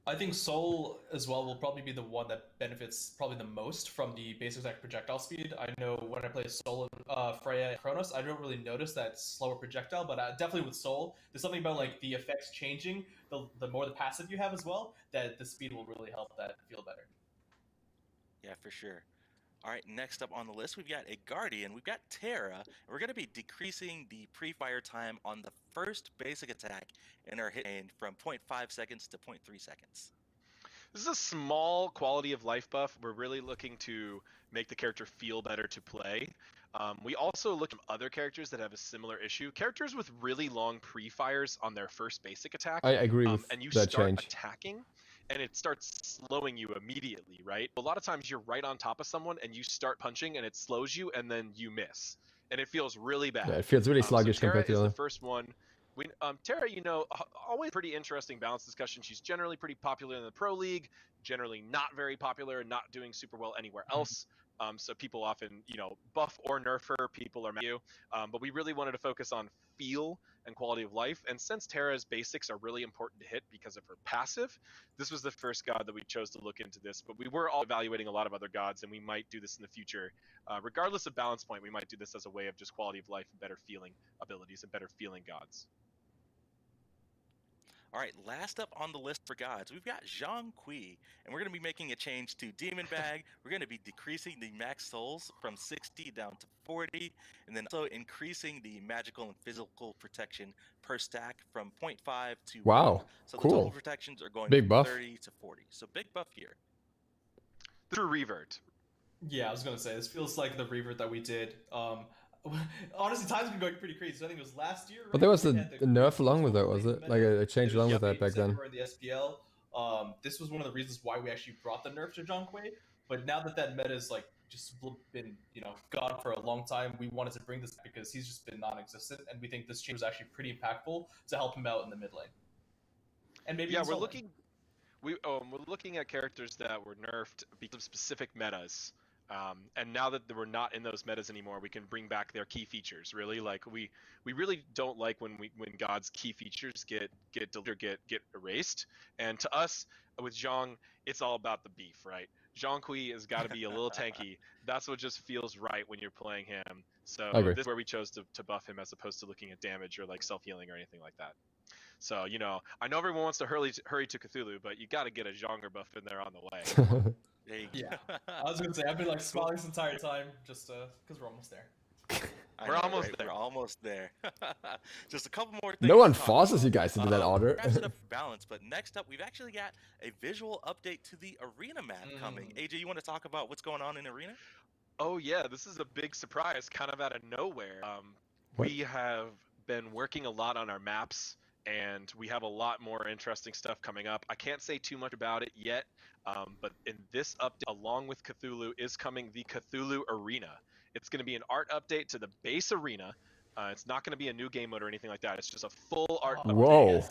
I think Soul as well will probably be the one that benefits probably the most from the basic attack projectile speed. I know when I play Soul and Freya and Chronos, I don't really notice that slower projectile, but definitely with Soul, there's something about like the effects changing, the more the passive you have as well, that the speed will really help that feel better. Yeah, for sure. All right, next up on the list, we've got a Guardian. We've got Terra, and we're going to be decreasing the pre-fire time on the first basic attack in our hit range from 0.5 seconds to 0.3 seconds. This is a small quality of life buff. We're really looking to make the character feel better to play. We also look at other characters that have a similar issue. Characters with really long pre-fires on their first basic attack. I agree with and you that start change. attacking, and it starts slowing you immediately, right? A lot of times you're right on top of someone and you start punching and it slows you and then you miss. And it feels really bad. Yeah, it feels really sluggish so Terra compared to is the the first one. Terra, always pretty interesting balance discussion. She's generally pretty popular in the Pro League, generally not very popular and not doing super well anywhere else. So people often, buff or nerf her, people are mad at you. But we really wanted to focus on feel and quality of life. And since Terra's basics are really important to hit because of her passive, this was the first god that we chose to look into this. But we were all evaluating a lot of other gods, and we might do this in the future. Regardless of balance point, we might do this as a way of just quality of life and better feeling abilities and better feeling gods. All right, last up on the list for gods, we've got Zhang Kui, and we're going to be making a change to Demon Bag. We're going to be decreasing the max souls from 60 down to 40, and then also increasing the magical and physical protection per stack from 0.5 to 1. Wow, So cool. the total protections are going Big from buff. 30 to 40. So big buff here. Through revert. Yeah, I was gonna say this feels like the revert that we did. Honestly, time's been going pretty crazy. So I think it was last year. Right? But there was We a had the nerf along with it, was it? Like a change along with that back then. In the SPL. This was one of the reasons why we actually brought the nerf to Zhang Kui. But now that meta is like just been gone for a long time, we wanted to bring this because he's just been non-existent, and we think this change was actually pretty impactful to help him out in the mid lane. And maybe we're looking at characters that were nerfed because of specific metas. And now that we're not in those metas anymore, we can bring back their key features. Really, like we really don't like when God's key features get erased. And to us, with Zhang, it's all about the beef, right? Zhang Kui has got to be a little tanky. That's what just feels right when you're playing him. So this is where we chose to buff him as opposed to looking at damage or like self-healing or anything like that. So I know everyone wants to hurry to Cthulhu, but you got to get a Zhonger buff in there on the way. Yeah, I was gonna say I've been like smiling this entire time just because we're almost there. We're almost there. We're almost there. Just a couple more things. No one forces you guys to do that order. Wraps it up for balance, but next up, we've actually got a visual update to the Arena map coming. AJ, you want to talk about what's going on in Arena? Oh yeah, this is a big surprise, kind of out of nowhere. We have been working a lot on our maps, and we have a lot more interesting stuff coming up. I can't say too much about it yet, but in this update, along with Cthulhu, is coming the Cthulhu Arena. It's going to be an art update to the base arena. It's not going to be a new game mode or anything like that. It's just a full art update. Whoa.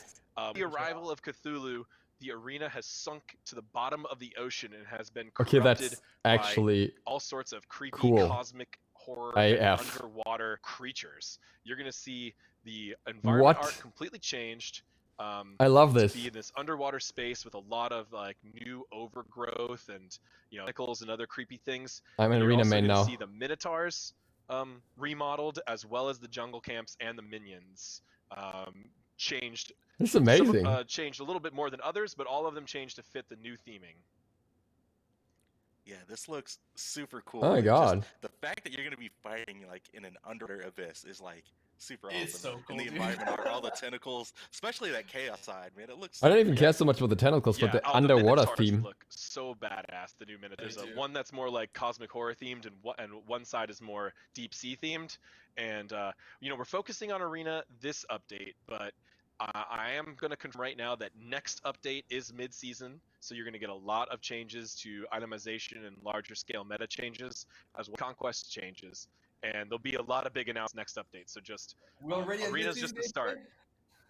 The arrival of Cthulhu, the arena has sunk to the bottom of the ocean and has been corrupted that's actually by all sorts of creepy cool. Cosmic horror AF. underwater creatures. You're going to see the environment art completely changed. I love to this. be in this underwater space with a lot of like new overgrowth and tentacles and other creepy things. I'm an You're arena also main going to now. see the minotaurs remodeled, as well as the jungle camps and the minions changed. This is amazing. Some changed a little bit more than others, but all of them changed to fit the new theming. Yeah, this looks super cool. Oh my and god. just the fact that you're gonna be fighting like in an underwater abyss is like super awesome. It's so cool, And the dude. environment art, all the tentacles, especially that chaos side, man, it looks. I don't even super care cool. so much about the tentacles, but the the underwater minotaurs theme. look so badass. The new minotaurs. There's too. one that's more like cosmic horror themed, and one side is more deep sea themed. And we're focusing on arena this update, but I am going to confirm right now that next update is mid-season, so you're going to get a lot of changes to itemization and larger scale meta changes, as well as conquest changes, and there'll be a lot of big announcements next update. So just We're already at arena's mid-season, just the start.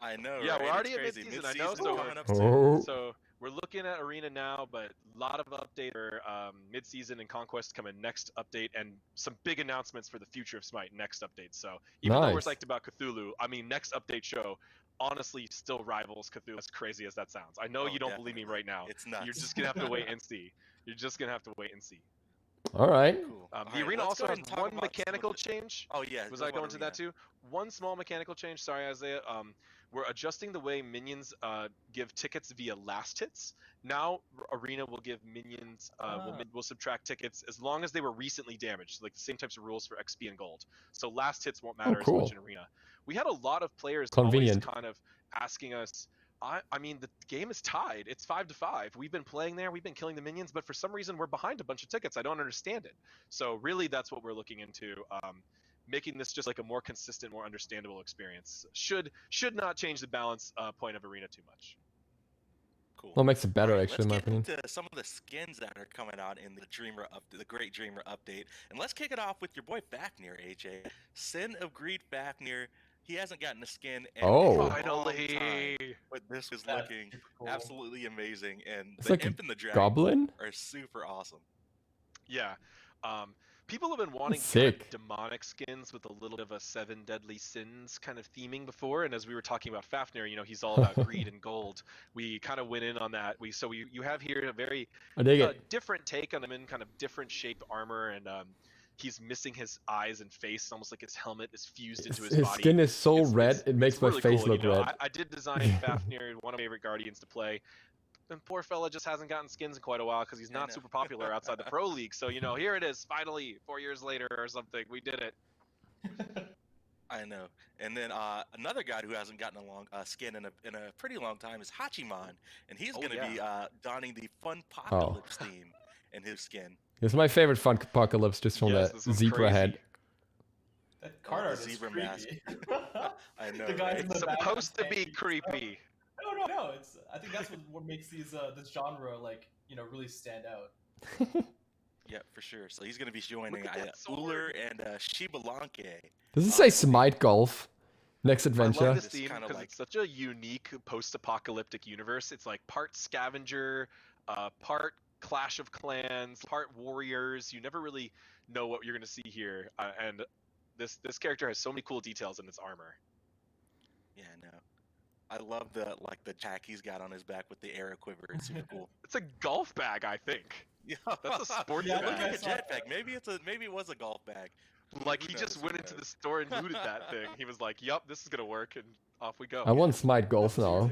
I know. Yeah, right? we're already It's at crazy. mid-season, I know, Mid-season so coming up Oh. soon. So we're looking at arena now, but a lot of updates for mid-season and conquest coming next update, and some big announcements for the future of Smite next update. So even though we're Nice. psyched about Cthulhu, I mean, next update show honestly still rivals Cthulhu, as crazy as that sounds. I know Oh, you don't believe me definitely. right now. It's nuts. You're just gonna have to wait and see. You're just gonna have to wait and see. All right. Cool. The All right, arena let's go also ahead has and talk one about some of mechanical the- change. Oh yeah. Was go I on going to that arena. too? One small mechanical change. Sorry, Isaiah. We're adjusting the way minions give tickets via last hits. Now, arena will give minions will subtract tickets as long as they were recently damaged. Like the same types of rules for XP and gold. So last hits won't matter as cool. much in arena. We had a lot of players Convenient. always kind of asking us. I mean, the game is tied. It's 5-5. We've been playing there. We've been killing the minions, but for some reason we're behind a bunch of tickets. I don't understand it. So really, that's what we're looking into. Making this just like a more consistent, more understandable experience. Should not change the balance point of arena too much. Cool. Well, it makes it better, All right, actually, in my let's opinion. get into some of the skins that are coming out in the Great Dreamer update, and let's kick it off with your boy Fafnir, AJ. Sin of Greed Fafnir. He hasn't gotten a skin in Oh. a long Finally. time, but this is That's looking super cool. absolutely amazing, and It's the like a Imp and the Dragon goblin? are super awesome. Yeah. People have been wanting That's kind of sick. demonic skins with a little bit of a 7 deadly sins kind of theming before, and as we were talking about Fafnir, he's all about greed and gold. We kind of went in on that. You have here a very I dig it. different take on him in kind of different shaped armor, and he's missing his eyes and face, almost like his helmet is fused into his His body. skin is so red, It's it makes my really face cool, look red. I did design Fafnir, one of my favorite guardians to play. And poor fella just hasn't gotten skins in quite a while because he's I not know. super popular outside the pro league. So here it is, finally 4 years later or something, we did it. I know. And then another guy who hasn't gotten a long skin in a pretty long time is Hachiman, and he's Oh, going to yeah. be donning the Fun Apocalypse theme in his skin. It's my favorite fun apocalypse just from Yes, this the one's zebra crazy. head. That card the art is zebra creepy. mask. I know, The guys right? in the It's back supposed to are be saying, creepy. No. I think that's what makes these this genre really stand out. Yeah, for sure. So he's going to be joining at that sword. Uller and Shibalanke. Does it say Smite Golf? Next I adventure? love this It's theme kinda because like- it's such a unique post-apocalyptic universe. It's like part scavenger, part Clash of Clans, part warriors. You never really know what you're going to see here, and this character has so many cool details in its armor. Yeah, I know. I love the jack he's got on his back with the arrow quiver. It's super cool. It's a golf bag, I think. Yeah, That's a sports Yeah, It looked bag. like a jetpack. Maybe it was a golf bag. Like Who he knows, just who went into knows? the store and looted that thing. He was like, "Yup, this is gonna work," and off we go. I want Smite Golf now.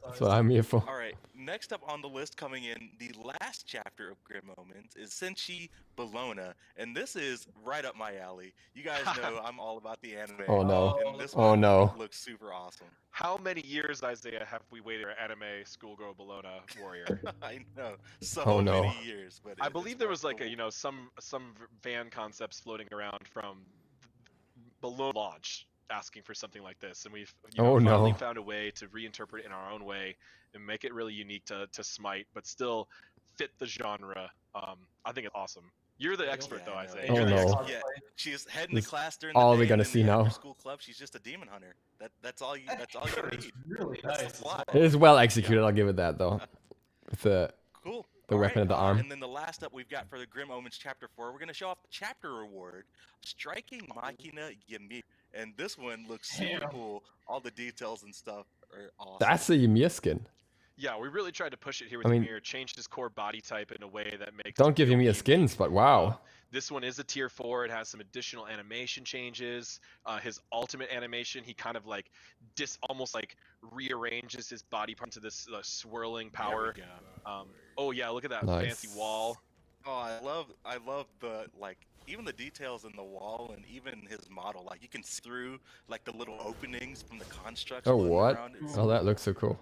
That's what I'm here for. All right, next up on the list coming in, the last chapter of Grim Moments is Senshi Bologna, and this is right up my alley. You guys know I'm all about the anime. Oh no. And this Oh one no. looks super awesome. How many years, Isaiah, have we waited for anime schoolgirl Bologna warrior? I know, so Oh, no. many years, but I it's believe there was like cool. some fan concepts floating around from Bologna launch asking for something like this, and we've Oh, no. finally found a way to reinterpret it in our own way and make it really unique to Smite, but still fit the genre. I think it's awesome. You're the expert Yeah, though, I know. Isaiah. Oh, You're the no. expert. Yeah, she's heading This to class during all the we're day, gonna and then see the now. after-school club. She's just a demon hunter. That's all you It's need. really That's the nice. as plot. well. It is well executed, I'll give it that though. With the Cool. The All weapon right, at the arm. And then the last up we've got for the Grim Omens Chapter 4, we're going to show off the chapter reward, Striking Machina Ymir. And this one looks super Damn. cool. All the details and stuff are awesome. That's a Ymir skin. Yeah, we really tried to push it here with I mean- Ymir, changed his core body type in a way that makes Don't it give feel Ymir unique. skins, but wow. This one is a tier 4. It has some additional animation changes. His ultimate animation, he kind of like almost like rearranges his body part into this swirling power. There we go. Oh yeah, look at that Nice. fancy wall. Oh, I love the like even the details in the wall and even his model. Like you can see through like the little openings from the constructs. Oh, floating what? around. It's- Oh, that looks so cool.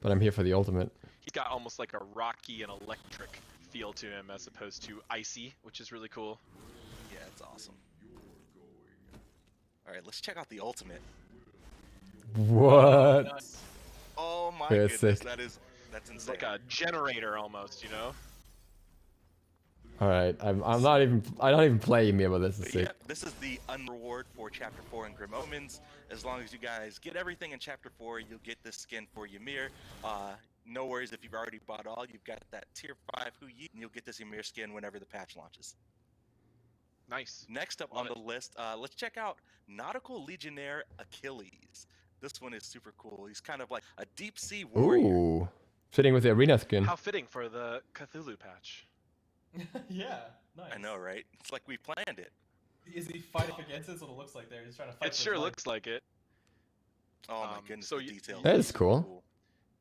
But I'm here for the ultimate. He's got almost like a rocky and electric feel to him as opposed to icy, which is really cool. Yeah, it's awesome. All right, let's check out the ultimate. What? Nice. Oh my Yeah, goodness, sick. that's It's insane. like a generator almost, you know? All right, I'm not even. I don't even play Ymir, but this is But sick. yeah, this is the unreward for Chapter 4 in Grim Omens. As long as you guys get everything in Chapter 4, you'll get this skin for Ymir. No worries if you've already bought all. You've got that Tier 5 Hu Yi, and you'll get this Ymir skin whenever the patch launches. Nice. Next up Love on the list, let's check out Nautical Legionnaire Achilles. This one is super cool. He's kind of like a deep sea warrior. Ooh, fitting with the arena skin. How fitting for the Cthulhu patch. Yeah, nice. I know, right? It's like we planned it. Is he fighting against it? That's what it looks like there. He's trying to fight. It for sure his life. looks like it. Oh my goodness, so the you- details. That are is super cool.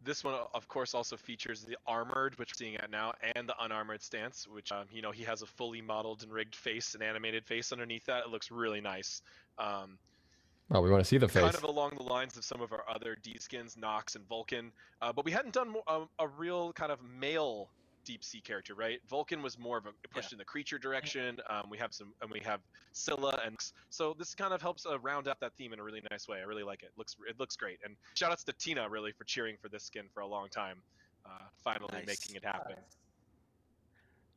This one, of course, also features the armored, which we're seeing at now, and the unarmored stance, which, you know, he has a fully modeled and rigged face, an animated face underneath that. It looks really nice. Well, we want to see the face. Kind of along the lines of some of our other D skins, Nox and Vulcan, but we hadn't done a real kind of male deep sea character, right? Vulcan was more of a pushed in the creature direction. We have Scylla, and so this kind of helps round out that theme in a really nice way. I really like it. It looks great. And shout outs to Tina really for cheering for this skin for a long time, finally Nice. making it happen. Nice.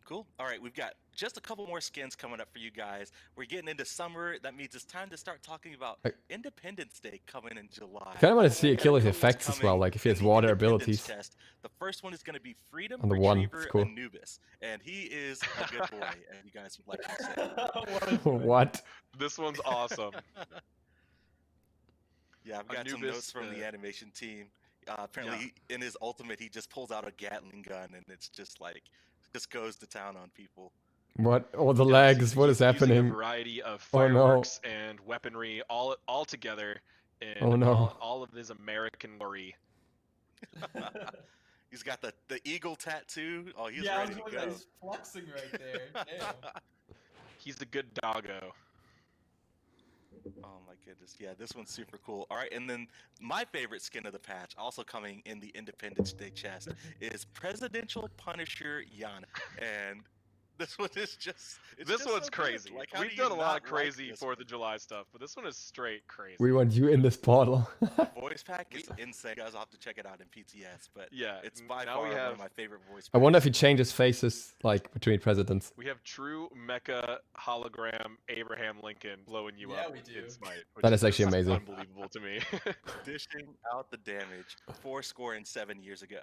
Cool. All right, we've got just a couple more skins coming up for you guys. We're getting into summer. That means it's time to start talking about Independence Day coming in July. Kind of want to see We've got Achilles' Achilles effects as well, coming like if he in has the water Independence abilities. chest. The first one is going to be Freedom On the one, Retriever it's cool. Anubis, and he is a good boy, as you guys would like to say. What? This one's awesome. Yeah, I've got some Anubis, notes from the animation team. Apparently, in his ultimate, he just pulls out a Gatling gun, and it's just like, just goes to town on people. What? Oh, the Yes, legs. What is he's using a happening? variety of Oh, no. fireworks and weaponry all together in Oh, no. all of his American glory. He's got the eagle tattoo. Oh, he's Yeah, I was ready to going go. he's flexing right there. Damn. He's a good doggo. Oh my goodness. Yeah, this one's super cool. All right, and then my favorite skin of the patch, also coming in the Independence Day chest, is Presidential Punisher Yana. And this one is just This just one's so good. crazy. Like, how We've do you done a lot not of crazy like this 4th of July stuff, but this one is straight crazy. We want you in this portal. voice pack is insane. You guys will have to check it out in PTS, but Yeah, it's by now far we one have of my favorite voice I wonder if packs. he changes faces, like, between presidents. we have true mecha hologram Abraham Lincoln blowing you Yeah, up we do. in Smite. Which That is actually just amazing. Unbelievable to me. Dishing out the damage 7 years ago.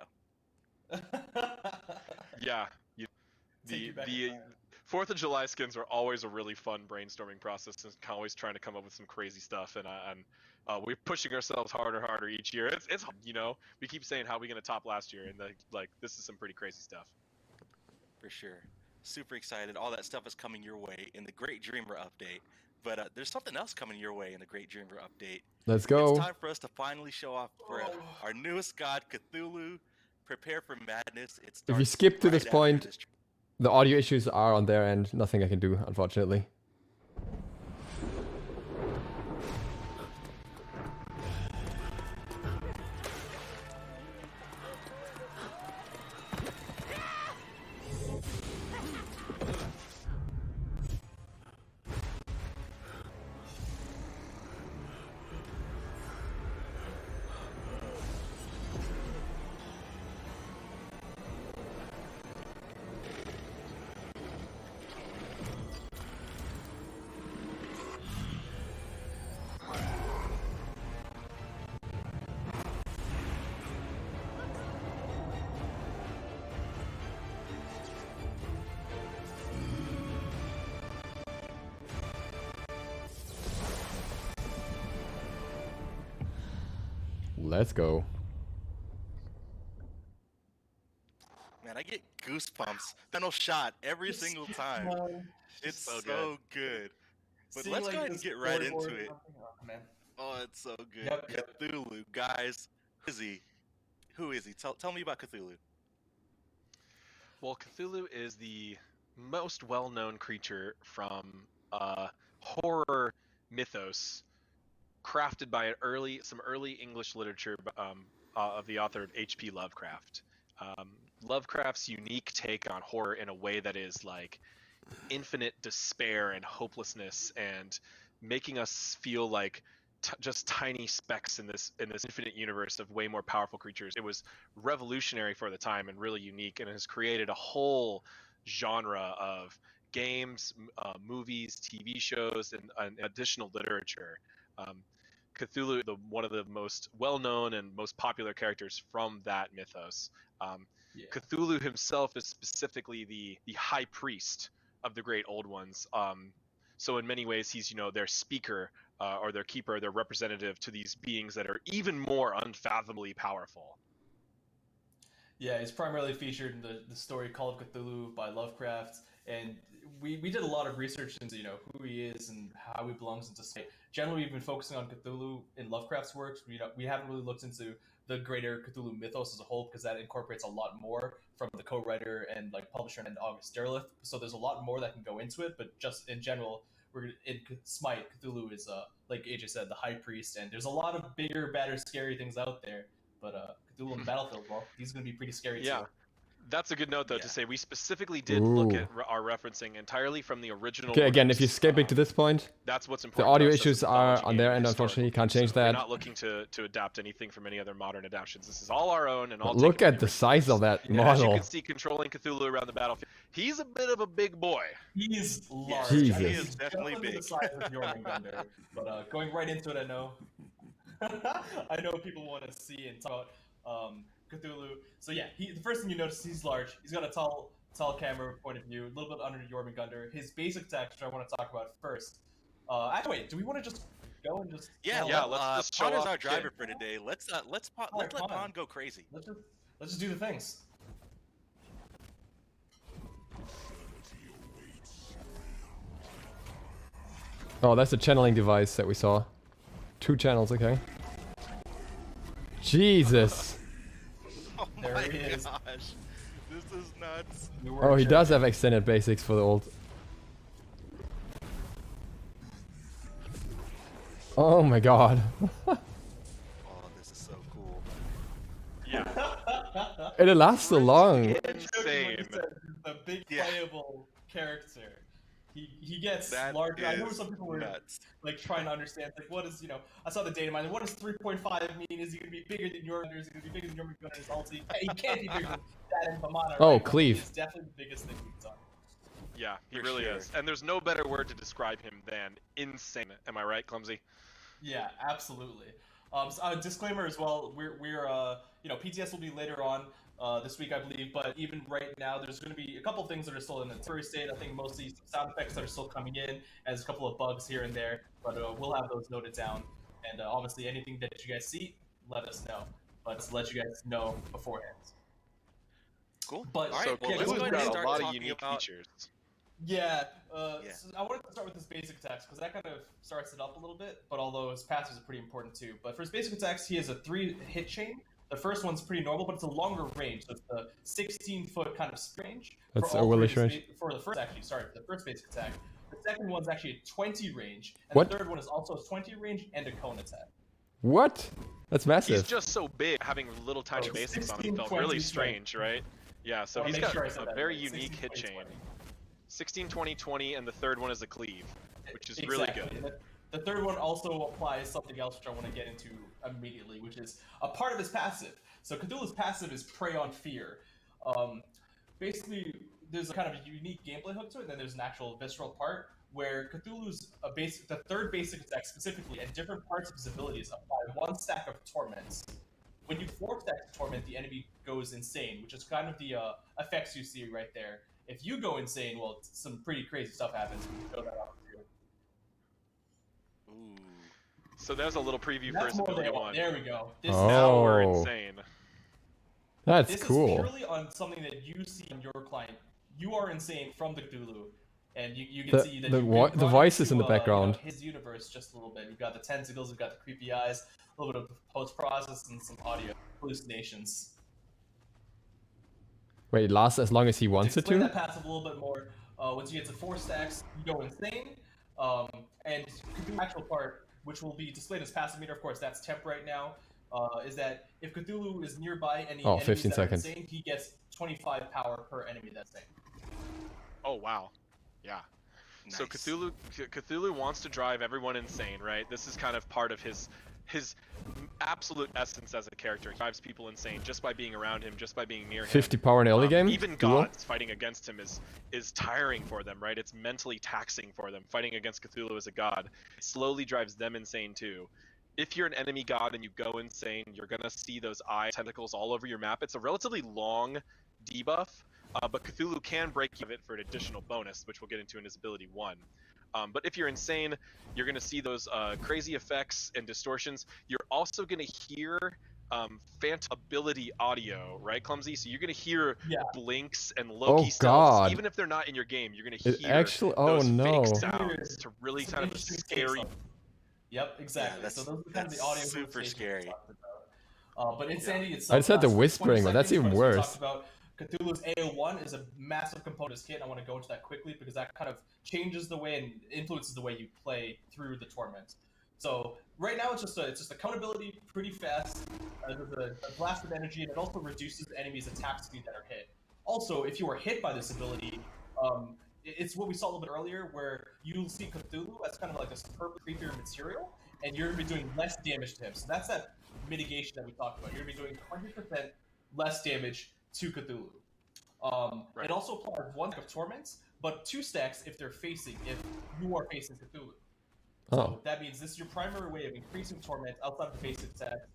Yeah, Take you back the in time. 4th of July skins are always a really fun brainstorming process, and always trying to come up with some crazy stuff. And we're pushing ourselves harder each year. It's you know, we keep saying how we gonna top last year, and like this is some pretty crazy stuff. For sure. Super excited. All that stuff is coming your way in the Great Dreamer update. But there's something else coming your way in the Great Dreamer update. Let's It's go. time for us to finally show off for our newest god, Cthulhu. Prepare for madness. It If you starts skip to right this after point, this the audio issues are on their end. Nothing I can do, unfortunately. Let's go. Man, I get goosebumps. Final shot every single time. It's so good. But let's go ahead and get right into it. Oh, man. Oh, it's so good. Yep. Cthulhu, guys. Who is he? Who is he? Tell me about Cthulhu. Well, Cthulhu is the most well-known creature from horror mythos, crafted by some early English literature of the author H.P. Lovecraft. Lovecraft's unique take on horror in a way that is like infinite despair and hopelessness, and making us feel like just tiny specks in this infinite universe of way more powerful creatures. It was revolutionary for the time and really unique, and has created a whole genre of games, movies, TV shows, and additional literature. Cthulhu, one of the most well-known and most popular characters from that mythos. Cthulhu himself is specifically the high priest of the great old ones. So in many ways, he's their speaker, or their keeper, their representative to these beings that are even more unfathomably powerful. Yeah, he's primarily featured in the story Call of Cthulhu by Lovecraft, and we did a lot of research into who he is and how he belongs into SMITE. Generally, we've been focusing on Cthulhu in Lovecraft's works. We haven't really looked into the greater Cthulhu mythos as a whole, because that incorporates a lot more from the co-writer and publisher and August Derleth. So there's a lot more that can go into it, but just in general, in SMITE, Cthulhu is, like AJ said, the high priest, and there's a lot of bigger, badder, scary things out there. But Cthulhu on the battlefield, well, he's going to be pretty scary too. That's a good note, though, to say we specifically did look at our referencing entirely from the original. Okay, again, works. if you're skipping to this point, that's what's the important. audio issues are on their end, unfortunately. Can't change that. We're not looking to adapt anything from any other modern adaptations. This is all our own, and all. Look at the size of that model. As you can see, controlling Cthulhu around the battlefield. He's a bit of a big boy. He's large. Jesus. He is definitely big. The size of Jormungandr. But going right into it, I know people want to see and talk about Cthulhu. So yeah, the first thing you notice, he's large. He's got a tall camera point of view, a little bit under Jormungandr. His basic attack, which I want to talk about first. Actually, wait, do we want to just go and just? Yeah, let's Pan show is our off driver for today. Let's let Pan go crazy. Let's just do the things. Oh, that's the channeling device that we saw. 2 channels, okay. Jesus. Oh There my he is. gosh, this is nuts. Oh, he does have extended basics for the old. Oh my god. Oh, this is so cool. Yeah. It lasts so long. Insane. The big playable character. He gets larger. I know some people were nuts. Trying to understand, what is, I saw the data mine. What does 3.5 mean? Is he going to be bigger than your Is he going to be bigger than your Gunner's ulti? He can't be bigger than that in Vamana. Oh, right? cleave. He's definitely the biggest thing we've done. Yeah, he For really sure. is. And there's no better word to describe him than insane. Am I right, Clumsy? Yeah, absolutely. So, disclaimer as well. We're PTS will be later on this week, I believe. But even right now, there's going to be a couple things that are still in the temporary state. I think mostly some sound effects that are still coming in, and there's a couple of bugs here and there. But we'll have those noted down. And obviously, anything that you guys see, let us know. Let's let you guys know beforehand. Cool. But all right, So well, let's Cthulhu's go ahead and got a start lot of talking unique about. features. Yeah, So I wanted to start with his basic attacks, because that kind of starts it up a little bit, but although his passives are pretty important too. But for his basic attacks, he has a 3-hit chain. The first one's pretty normal, but it's a longer range, so it's the 16-foot kind of range. That's a willish range. For the first basic attack. The second one's actually a 20 range, and What? the third one is also a 20 range and a cone attack. What? That's massive. He's just so big, having little tiny Oh, basics on 16, him felt 20, really strange, right? Yeah, so Wanna he's make got sure I said a that very right. unique 16, hit 20, chain. 20. 16, 20, 20, and the third one is a cleave, which is really good. And the third one also applies something else, which I want to get into immediately, which is a part of his passive. So Cthulhu's passive is Prey on Fear. Basically, there's a kind of a unique gameplay hook to it, and then there's an actual visceral part where Cthulhu's the third basic attack specifically, and different parts of his abilities apply 1 stack of torments. When you 4 stack torment, the enemy goes insane, which is kind of the effects you see right there. If you go insane, well, some pretty crazy stuff happens. We can show that off too. Ooh. So there's a little preview for That's his more ability than 1. There we go. This Now we're Oh. insane. That's This cool. is purely on something that you see in your client. You are insane from the Cthulhu, and you can see that the voices in the background. his universe just a little bit. You've got the tentacles, you've got the creepy eyes, a little bit of post-process, and some audio hallucinations. Wait, it lasts as long as he wants it explain to? that passive a little bit more. Once you get to 4 stacks, you go insane. And the actual part, which will be displayed as passive meter, of course, that's temp right now. Is that if Cthulhu is nearby any enemies 15 that seconds. are insane, he gets 25 power per enemy that's insane. Oh wow, yeah. Nice. So Cthulhu wants to drive everyone insane, right? This is kind of part of his absolute essence as a character. He drives people insane just by being around him, just by being near him. 50 power in early game? Even Duo? gods fighting against him is tiring for them, right? It's mentally taxing for them. Fighting against Cthulhu as a god slowly drives them insane too. If you're an enemy god and you go insane, you're gonna see those eye tentacles all over your map. It's a relatively long debuff, but Cthulhu can break you of it for an additional bonus, which we'll get into in his ability 1. But if you're insane, you're going to see those crazy effects and distortions. You're also going to hear phantom ability audio, right, Clumsy? So you're going to hear blinks and Loki stealths. Even if they're not in your game, you're going to hear those fake sounds to really kind of scary. Yep, exactly. Yeah, so those are kind of the audio super scary. But Insanity itself. I just had the whispering, but that's even worse. Cthulhu's AO1 is a massive component of this kit, and I want to go into that quickly because that kind of changes the way and influences the way you play through the torment. So right now it's just accountability pretty fast. There's a blast of energy, and it also reduces the enemy's attack speed that are hit. Also, if you are hit by this ability, it's what we saw a little bit earlier, where you'll see Cthulhu as kind of like a superb creepier material, and you're going to be doing less damage to him. So that's that mitigation that we talked about. You're going to be doing 20% less damage to Cthulhu. Right. It also applies 1 stack of torments, but 2 stacks if you are facing Cthulhu. So that means this is your primary way of increasing torment outside of the basic set.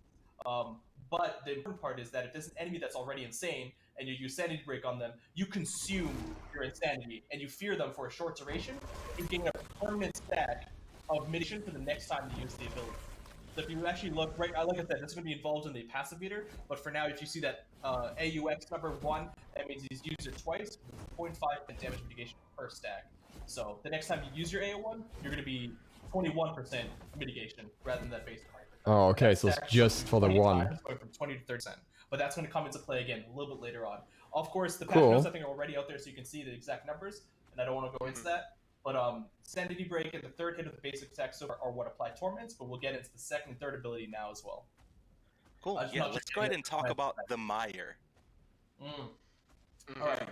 But the important part is that if there's an enemy that's already insane and you use Sanity Break on them, you consume your insanity and you fear them for a short duration. You gain a permanent stack of mitigation for the next time you use the ability. So if you actually look, right, like I said, this is going to be involved in the passive meter, but for now, if you see that AUX number 1, that means he's used it twice, 0.5 damage mitigation per stack. So the next time you use your AO1, you're going to be 21% mitigation rather than that base 20%. Oh, okay, so it's just for the 1. It's going from 20 to 30%. But that's going to come into play again a little bit later on. Of course, the patch notes I think are already out there so you can see the exact numbers, and I don't want to go into that. But Sanity Break and the 3rd hit of the basic attack are what apply torments, but we'll get into the 2nd and 3rd ability now as well. Cool. Yeah, let's go ahead and talk about the Mire. Alright.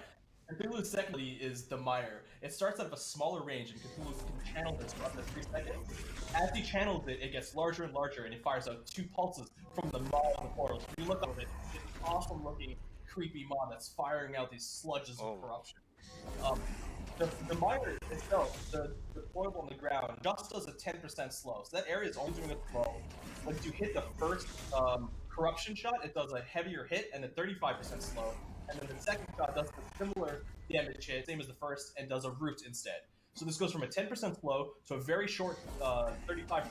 Cthulhu's second ability is the Mire. It starts out of a smaller range, and Cthulhu can channel this for up to 3 seconds. As he channels it, it gets larger and larger, and it fires out 2 pulses from the maw of the portal. So if you look at it, it's an awesome-looking, creepy maw that's firing out these sludges of corruption. The Mire itself, the foil on the ground, just does a 10% slow. So that area is only doing a slow. Once you hit the first corruption shot, it does a heavier hit and a 35% slow. And then the second shot does a similar damage hit, same as the first, and does a root instead. So this goes from a 10% slow to a very short 35%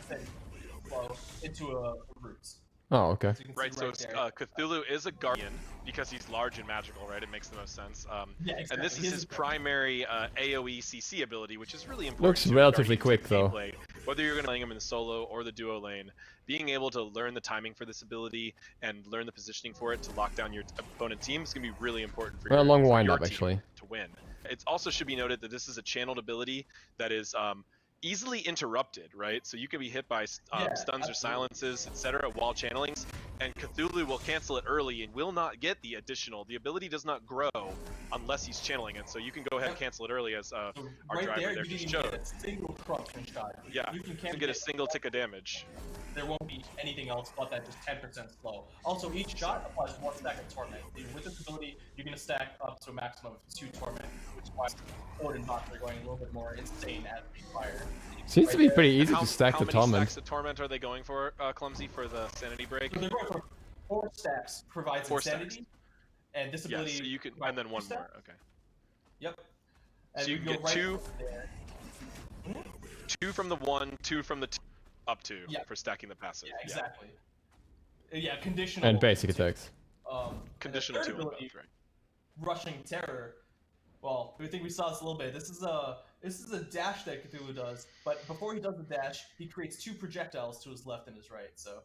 slow into a root. Oh, okay. So Cthulhu is a guardian because he's large and magical, right? It makes the most sense. Yeah, exactly. And this is his primary AoE CC ability, which is really important. Looks relatively quick, though. Gameplay. Whether you're going to play him in the solo or the duo lane, being able to learn the timing for this ability and learn the positioning for it to lock down your opponent team is going to be really important for your, long for wind your up, team actually. to win. It also should be noted that this is a channeled ability that is easily interrupted, right? So you can be hit by stuns or silences, etc. while channeling, and Cthulhu will cancel it early and will not get the additional. The ability does not grow unless he's channeling it, so you can go ahead and cancel it early, as our driver there just showed. Get a single corruption shot. Yeah, you can get a single tick of damage. There won't be anything else but that just 10% slow. Also, each shot applies 1 stack of torment. With this ability, you're going to stack up to a maximum of 2 torment, which is why Ford and Box are going a little bit more insane as we fire. Seems to be pretty easy to stack the torment. How many stacks of torment are they going for, Clumsy, for the sanity break? So they're going for 4 stacks provides 4 insanity, stacks. and this ability. So you can, and then 1 more. Okay. Yep. And so you can get 2. 2 from the 1, 2 from the 2. up to Yeah. for stacking the passive. Yeah, exactly. Yeah, conditional. And basic too. attacks. Conditional and the 2 on third both, ability, right? Rushing Terror. Well, we think we saw this a little bit. This is a dash that Cthulhu does, but before he does the dash, he creates 2 projectiles to his left and his right. So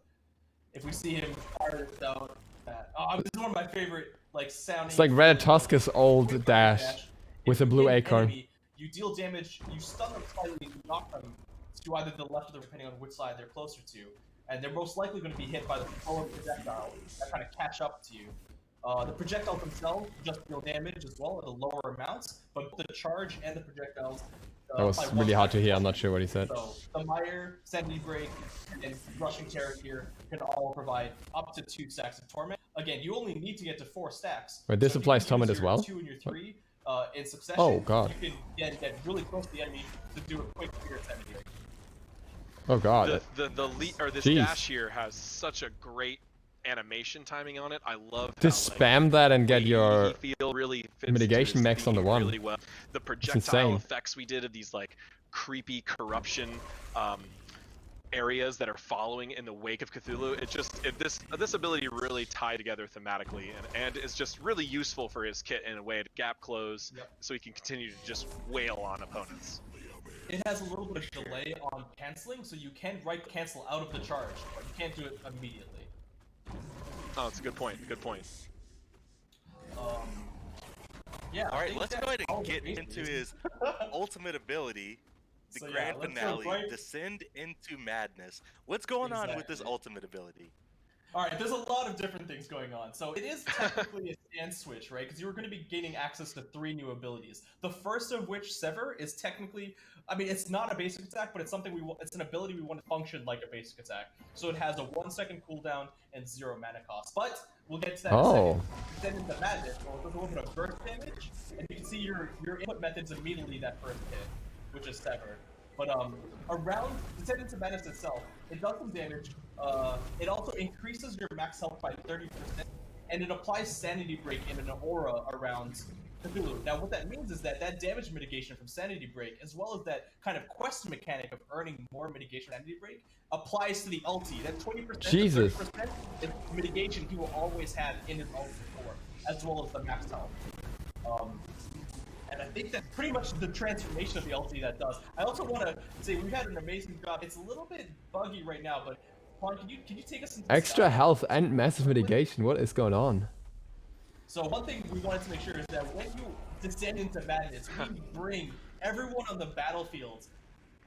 if we see him fire this out, this is one of my favorite sounding. It's like Ratatoska's old dash with a blue acorn. Enemy, you deal damage, you stun them slightly, you knock them to either the left or the right, depending on which side they're closer to, and they're most likely going to be hit by the forward projectile that kind of catch up to you. The projectiles themselves just deal damage as well at a lower amounts, but the charge and the projectiles. That was really hard to hear. I'm not sure what he said. So the Mire, Sanity Break, and Rushing Terror here can all provide up to 2 stacks of Torment. Again, you only need to get to 4 stacks. Wait, this applies Torment as well? 2 and your 3 in succession. Oh god. You can get really close to the enemy to do a quick clear Sanity Break. Oh god. This Jeez. dash here has such a great animation timing on it. I love Just how, spam that and get he your feel really fits mitigation into his max on the theme one. really well. The projectile insane. effects we did of these creepy corruption areas that are following in the wake of Cthulhu. This ability really tied together thematically and is just really useful for his kit in a way to gap close, so he can continue to just wail on opponents. It has a little bit of delay on canceling, so you can cancel out of the charge, but you can't do it immediately. Oh, that's a good point. Good point. Yeah. All right, let's go ahead and get into his ultimate ability, the grand finale, Descend into Madness. What's going on with this ultimate ability? All right, there's a lot of different things going on. So it is technically a stand switch, right? Because you were going to be gaining access to 3 new abilities. The first of which, Sever, is technically, I mean, it's not a basic attack, but it's something it's an ability we want to function like a basic attack. So it has a 1-second cooldown and 0 mana cost. But we'll get to that in a second. Then in the Madness, well, there's a little bit of burst damage, and you can see your input methods immediately that first hit, which is Sever. But around Descend into Madness itself, it does some damage. It also increases your max health by 30%, and it applies Sanity Break in an aura around Cthulhu. Now, what that means is that damage mitigation from Sanity Break, as well as that kind of quest mechanic of earning more mitigation Sanity Break, applies to the ulti. That 20% to 30% is mitigation he will always have in his ulti form, as well as the max health. And I think that's pretty much the transformation of the ulti that does. I also want to say we've had an amazing job. It's a little bit buggy right now, but Juan, can you take us into extra health and massive mitigation? What is going on? So one thing we wanted to make sure is that when you descend into Madness, we bring everyone on the battlefield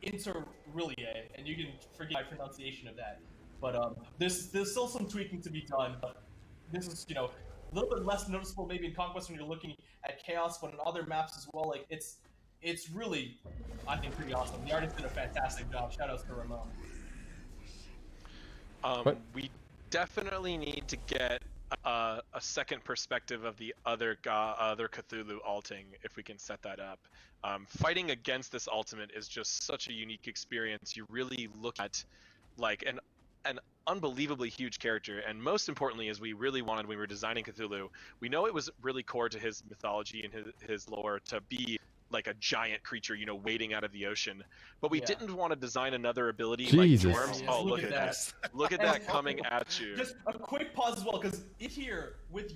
into Relie, and you can forget my pronunciation of that. But there's still some tweaking to be done. But this is a little bit less noticeable maybe in Conquest when you're looking at Chaos, but in other maps as well. It's really, I think, pretty awesome. The artist did a fantastic job. Shout outs to Ramon. We definitely need to get a second perspective of the other Cthulhu alting if we can set that up. Fighting against this ultimate is just such a unique experience. You really look at an unbelievably huge character, and most importantly, as we really wanted when we were designing Cthulhu, we know it was really core to his mythology and his lore to be like a giant creature, wading out of the ocean. But we didn't want to design another ability like Jorms. Oh, look at that. Look at that coming at you. Just a quick pause as well, because here, with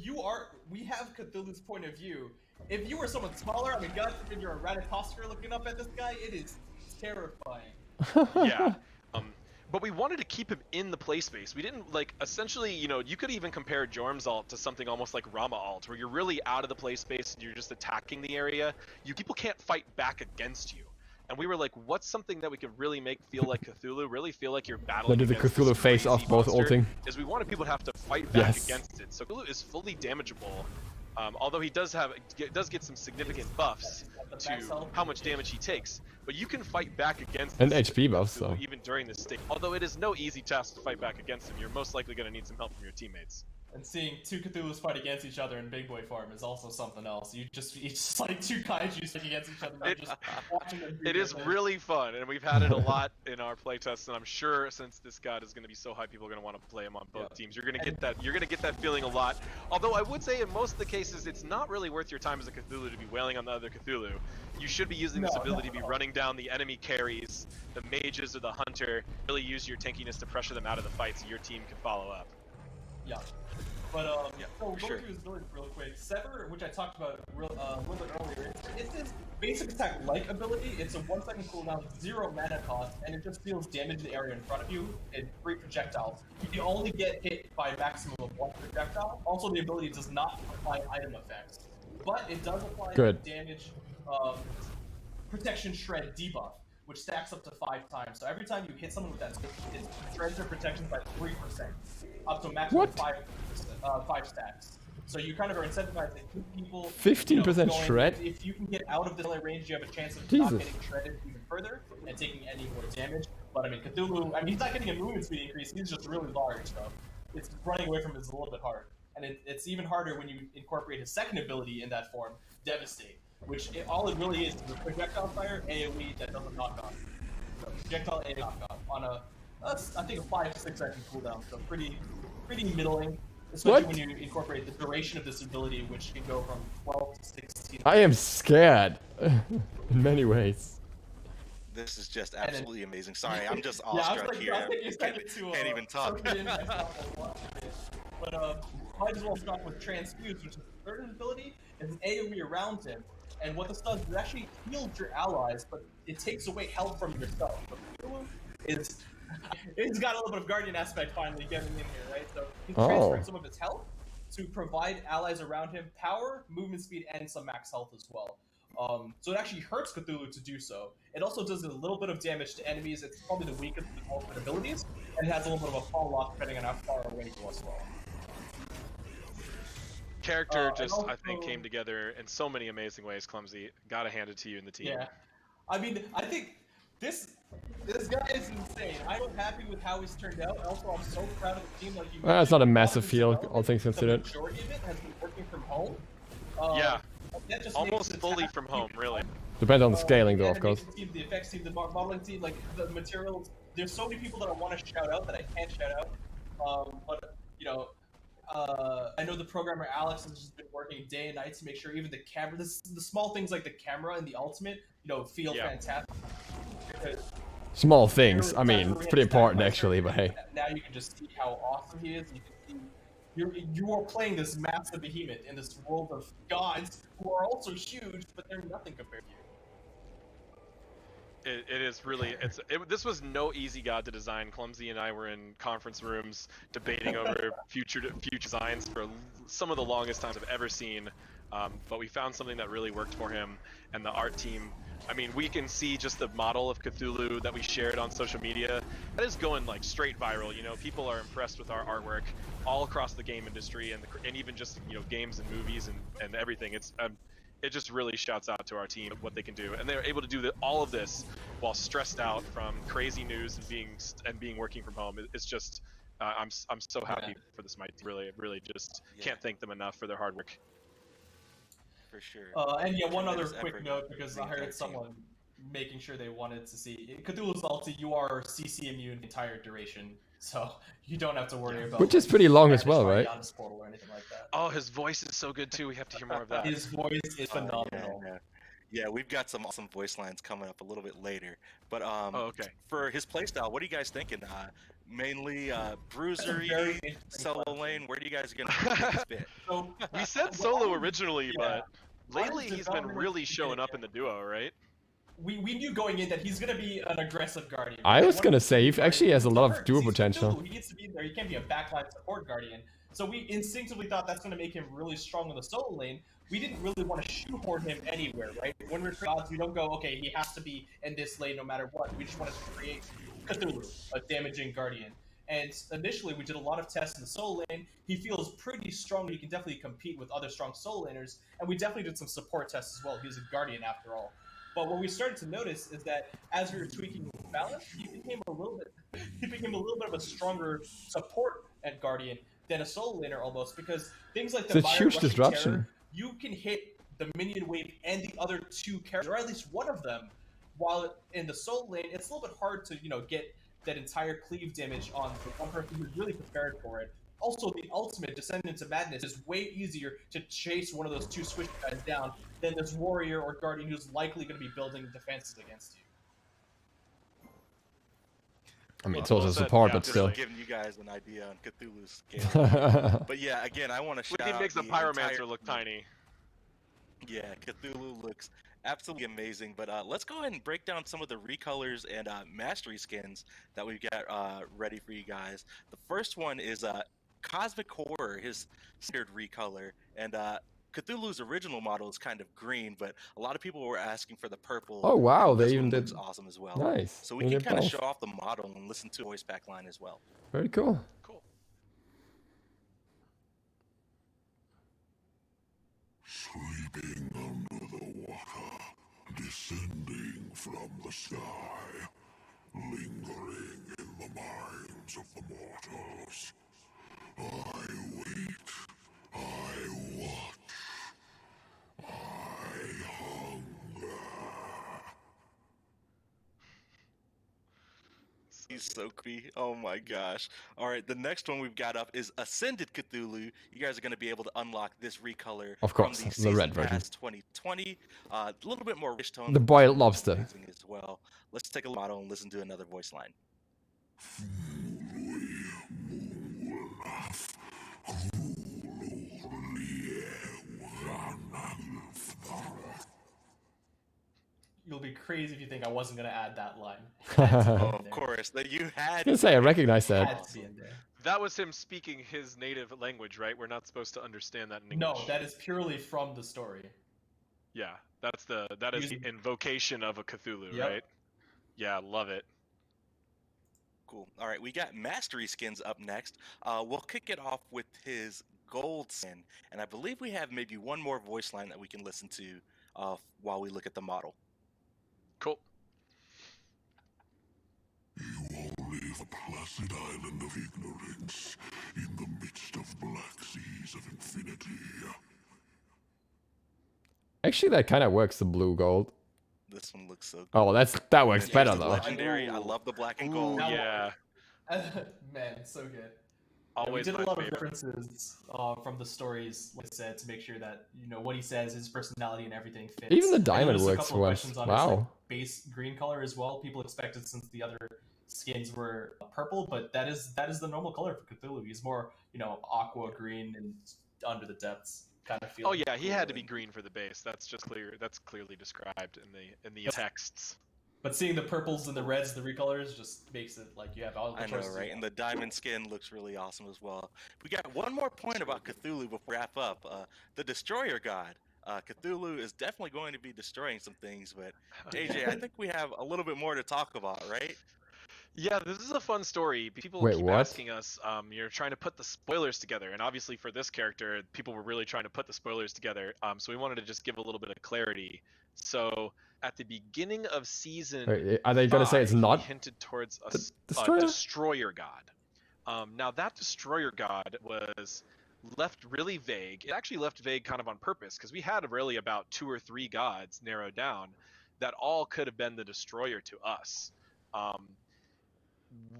we have Cthulhu's point of view. If you were someone smaller, I mean, God forbid you're a Ratatosker looking up at this guy, it is terrifying. Yeah. But we wanted to keep him in the play space. We didn't essentially, you could even compare Jorm's alt to something almost like Rama alt, where you're really out of the play space and you're just attacking the area. People can't fight back against you. And we were like, what's something that we could really make feel like Cthulhu, really feel like you're battling Did the Cthulhu face off both ulting? Is we wanted people to have to fight back against it. So Cthulhu is fully damageable. Although he does get some significant buffs to how much damage he takes, but you can fight back against and HP buffs, so even during this state. Although it is no easy task to fight back against him, you're most likely going to need some help from your teammates. And seeing two Cthulhus fight against each other in big boy form is also something else. It's just like two kaijus fighting against each other. And just watching them do It is their really fun, and we've had it a lot in our playtests. And I'm sure since this god is going to be so high, people are going to want to play him on both teams. You're going to get that. You're going to get that feeling a lot. Although I would say in most of the cases, it's not really worth your time as a Cthulhu to be wailing on the other Cthulhu. You should be using this ability to be running down the enemy carries, the mages or the hunter. Really use your tankiness to pressure them out of the fight so your team can follow up. Yeah. But so going sure. through his ability real quick, Sever, which I talked about a little bit earlier, it's his basic attack-like ability. It's a 1 second cooldown, 0 mana cost, and it just deals damage in the area in front of you and 3 projectiles. You can only get hit by a maximum of 1 projectile. Also, the ability does not apply item effects, but it does apply damage, protection shred debuff, which stacks up to 5 times. So every time you hit someone with that, it shreds their protection by 3%, up to a maximum of 5 stacks. So you kind of are incentivized to keep people 15% shred? If you can get out of the melee range, you have a chance of not getting shredded even further and taking any more damage. But I mean, Cthulhu, he's not getting a movement speed increase, he's just really large, so it's running away from him is a little bit hard. And it's even harder when you incorporate his second ability in that form, Devastate, which all it really is a projectile fire AoE that doesn't knock off. So projectile AoE knock off on I think a 5 to 6 second cooldown, so pretty middling, especially when you incorporate the duration of this ability, which can go from 12 to 16. I am scared in many ways. This is just absolutely amazing. Sorry, I'm just awestruck here. Can't even talk. But might as well start with Transfuse, which is the third ability. It's an AoE around him, and what this does is it actually heals your allies, but it takes away health from yourself. So it's got a little bit of Guardian aspect finally getting in here, right? So he's transferring some of his health to provide allies around him power, movement speed, and some max health as well. So it actually hurts Cthulhu to do so. It also does a little bit of damage to enemies. It's probably the weakest of the ultimate abilities, and it has a little bit of a fall off depending on how far away you are as well. Character I think came together in so many amazing ways. Clumsy, gotta hand it to you and the team. Yeah, I mean, I think this guy is insane. I'm happy with how he's turned out. Also, I'm so proud of the team. Like It's not a massive field, all things considered. The majority of it has been working from home. Yeah, almost fully from home, really. Depends on the scaling, though, of course. Team, the effects team, the modeling team, like the materials. There's so many people that I want to shout out that I can't shout out. But you know. I know the programmer Alex has just been working day and night to make sure even the camera, the small things like the camera and the ultimate, feel fantastic. Small things, I mean, it's pretty important actually, but hey. Now you can just see how awesome he is. You can see you are playing this massive behemoth in this world of gods who are also huge, but they're nothing compared to you. It is really, this was no easy god to design. Clumsy and I were in conference rooms debating over future designs for some of the longest times I've ever seen, but we found something that really worked for him, and the art team, I mean, we can see just the model of Cthulhu that we shared on social media. That is going like straight viral. People are impressed with our artwork all across the game industry and even just games and movies and everything. It just really shouts out to our team what they can do, and they're able to do all of this while stressed out from crazy news and being working from home. It's just I'm so happy for the SMITE team. Really just can't thank them enough for their hard work. For sure. And one other quick note, because I heard someone making sure they wanted to see Cthulhu's ulti. You are CC immune the entire duration, so you don't have to worry about. Which is pretty long as well, right? Or anything like that. Oh, his voice is so good too. We have to hear more of that. His voice is phenomenal. Yeah, we've got some awesome voice lines coming up a little bit later. But okay. For his playstyle, what are you guys thinking? Mainly bruisery, solo lane. Where do you guys gonna fit? We said solo originally, but lately he's been really showing up in the duo, right? We knew going in that he's going to be an aggressive guardian. I was going to say, he actually has a lot of duo potential. He needs to be there. He can't be a backline support guardian. So we instinctively thought that's going to make him really strong in the solo lane. We didn't really want to shoehorn him anywhere, right? When we're gods, we don't go, okay, he has to be in this lane no matter what. We just wanted to create Cthulhu, a damaging guardian. And initially, we did a lot of tests in the solo lane. He feels pretty strong. He can definitely compete with other strong solo laners. And we definitely did some support tests as well. He was a guardian after all. But what we started to notice is that as we were tweaking his balance, he became a little bit of a stronger support at Guardian than a solo laner almost, because things like It's the a Mire huge Rushing disruption. Terror, you can hit the minion wave and the other two characters, or at least one of them, while in the solo lane, it's a little bit hard to, get that entire cleave damage on the one person who's really prepared for it. Also, the ultimate, Descendants of Madness, is way easier to chase one of those two squish guys down than this warrior or guardian who's likely going to be building defenses against you. I mean, it's Well also said, support, yeah, but Just still. giving you guys an idea on Cthulhu's scale. But yeah, again, I want to shout Whitney out makes the entire Pyromancer look team. tiny. Yeah, Cthulhu looks absolutely amazing. But let's go ahead and break down some of the recolors and mastery skins that we've got ready for you guys. The first one is Cosmic Horror, his standard recolor, and Cthulhu's original model is kind of green, but a lot of people were asking for the purple. Oh wow, and they this even one did. looks awesome as well. Nice. So we They can did kind of both. show off the model and listen to a voice pack line as well. Very cool. Cool. Sleeping under the water, descending from the sky, lingering in the minds of the mortals. I wait, I watch, I hunger. He's so creepy. Oh my gosh. All right, the next one we've got up is Ascended Cthulhu. You guys are going to be able to unlock this recolor Of course, from the Season red version. Pass 2020. A little bit more rich tone. The boiled lobster. Amazing as well. Let's take a model and listen to another voice line. You'll be crazy if you think I wasn't going to add that line. Oh, of course. That you had. I was gonna say, I recognize that. Had to be in there. That was him speaking his native language, right? We're not supposed to understand that in English. No, that is purely from the story. Yeah, that is the invocation of a Cthulhu, Yep. right? Yeah, love it. Cool. All right, we got Mastery skins up next. We'll kick it off with his gold skin, and I believe we have maybe one more voice line that we can listen to while we look at the model. Cool. You all live a placid island of ignorance in the midst of black seas of infinity. Actually, that kind of works. The blue gold. This one looks so good. Oh, that works And better here's the though. Legendary. I love the black and Ooh, gold. Now- yeah. Man, so good. Yeah, we Always did a my lot of favorite. references from the stories, like I said, to make sure that what he says, his personality, and everything fits. Even the I diamond noticed a works couple of for questions us. on his, like, Wow. base green color as well. People expected, since the other skins were purple, but that is the normal color for Cthulhu. He's more aqua green and under the depths kind of feel. Oh yeah, he had to be green for the base. That's just clear. That's clearly described in the texts. But seeing the purples and the reds, the recolors, just makes it like you have all the I know, choices. right? And the diamond skin looks really awesome as well. We got one more point about Cthulhu before we wrap up. The Destroyer God. Cthulhu is definitely going to be destroying some things, but AJ, I think we have a little bit more to talk about, right? Yeah, this is a fun story. People Wait, keep what? asking us, you're trying to put the spoilers together, and obviously for this character, people were really trying to put the spoilers together. So we wanted to just give a little bit of clarity. So at the beginning of season, Wait, are they gonna say it's 5, not we hinted towards a Destroyer? destroyer god. Now that destroyer god was left really vague. It actually left vague kind of on purpose, because we had really about 2 or 3 gods narrowed down that all could have been the destroyer to us.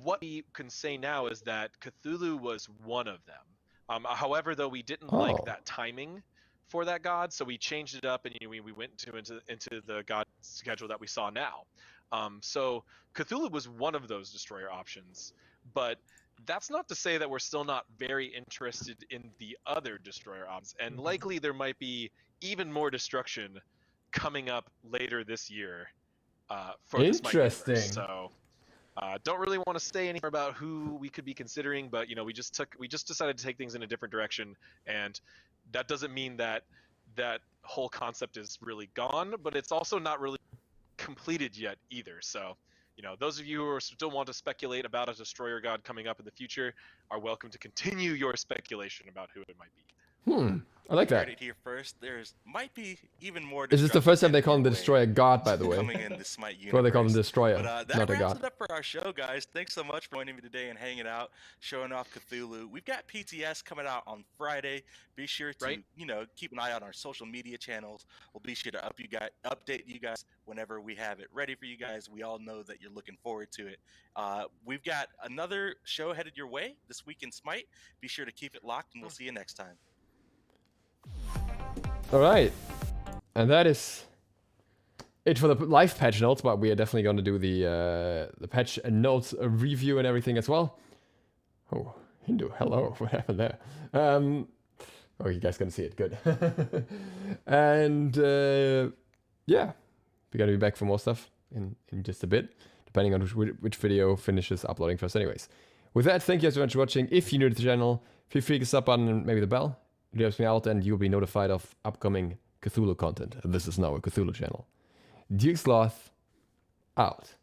What we can say now is that Cthulhu was one of them. However, though, we didn't like Oh. that timing for that god, so we changed it up, and we went into the god schedule that we saw now. So Cthulhu was one of those destroyer options, but that's not to say that we're still not very interested in the other destroyer options, and likely there might be even more destruction coming up later this year for the SMITE universe. Interesting. So don't really want to say anything about who we could be considering, but we just decided to take things in a different direction, and that doesn't mean that that whole concept is really gone, but it's also not really completed yet either. So those of you who still want to speculate about a destroyer god coming up in the future are welcome to continue your speculation about who it might be. I like You that. heard it here first. There's might be even more. Is this the first time they call him the Destroyer Destroyer God, by the way? coming in the Smite universe. Before they call him Destroyer, But that not a wraps god. it up for our show, guys. Thanks so much for joining me today and hanging out, showing off Cthulhu. We've got PTS coming out on Friday. Be sure to keep an eye on our social media channels. We'll be sure to update you guys whenever we have it ready for you guys. We all know that you're looking forward to it. We've got another show headed your way this week in Smite. Be sure to keep it locked, and we'll see you next time. Alright, and that is it for the live patch notes, but we are definitely going to do the patch and notes review and everything as well. Oh, Hindu, hello, what happened there? Oh, you guys can see it, good. And yeah, we're going to be back for more stuff in just a bit, depending on which video finishes uploading first anyways. With that, thank you guys so much for watching. If you're new to the channel, feel free to hit the sub button and maybe the bell. It helps me out and you'll be notified of upcoming Cthulhu content. This is now a Cthulhu channel. DukeSloth out.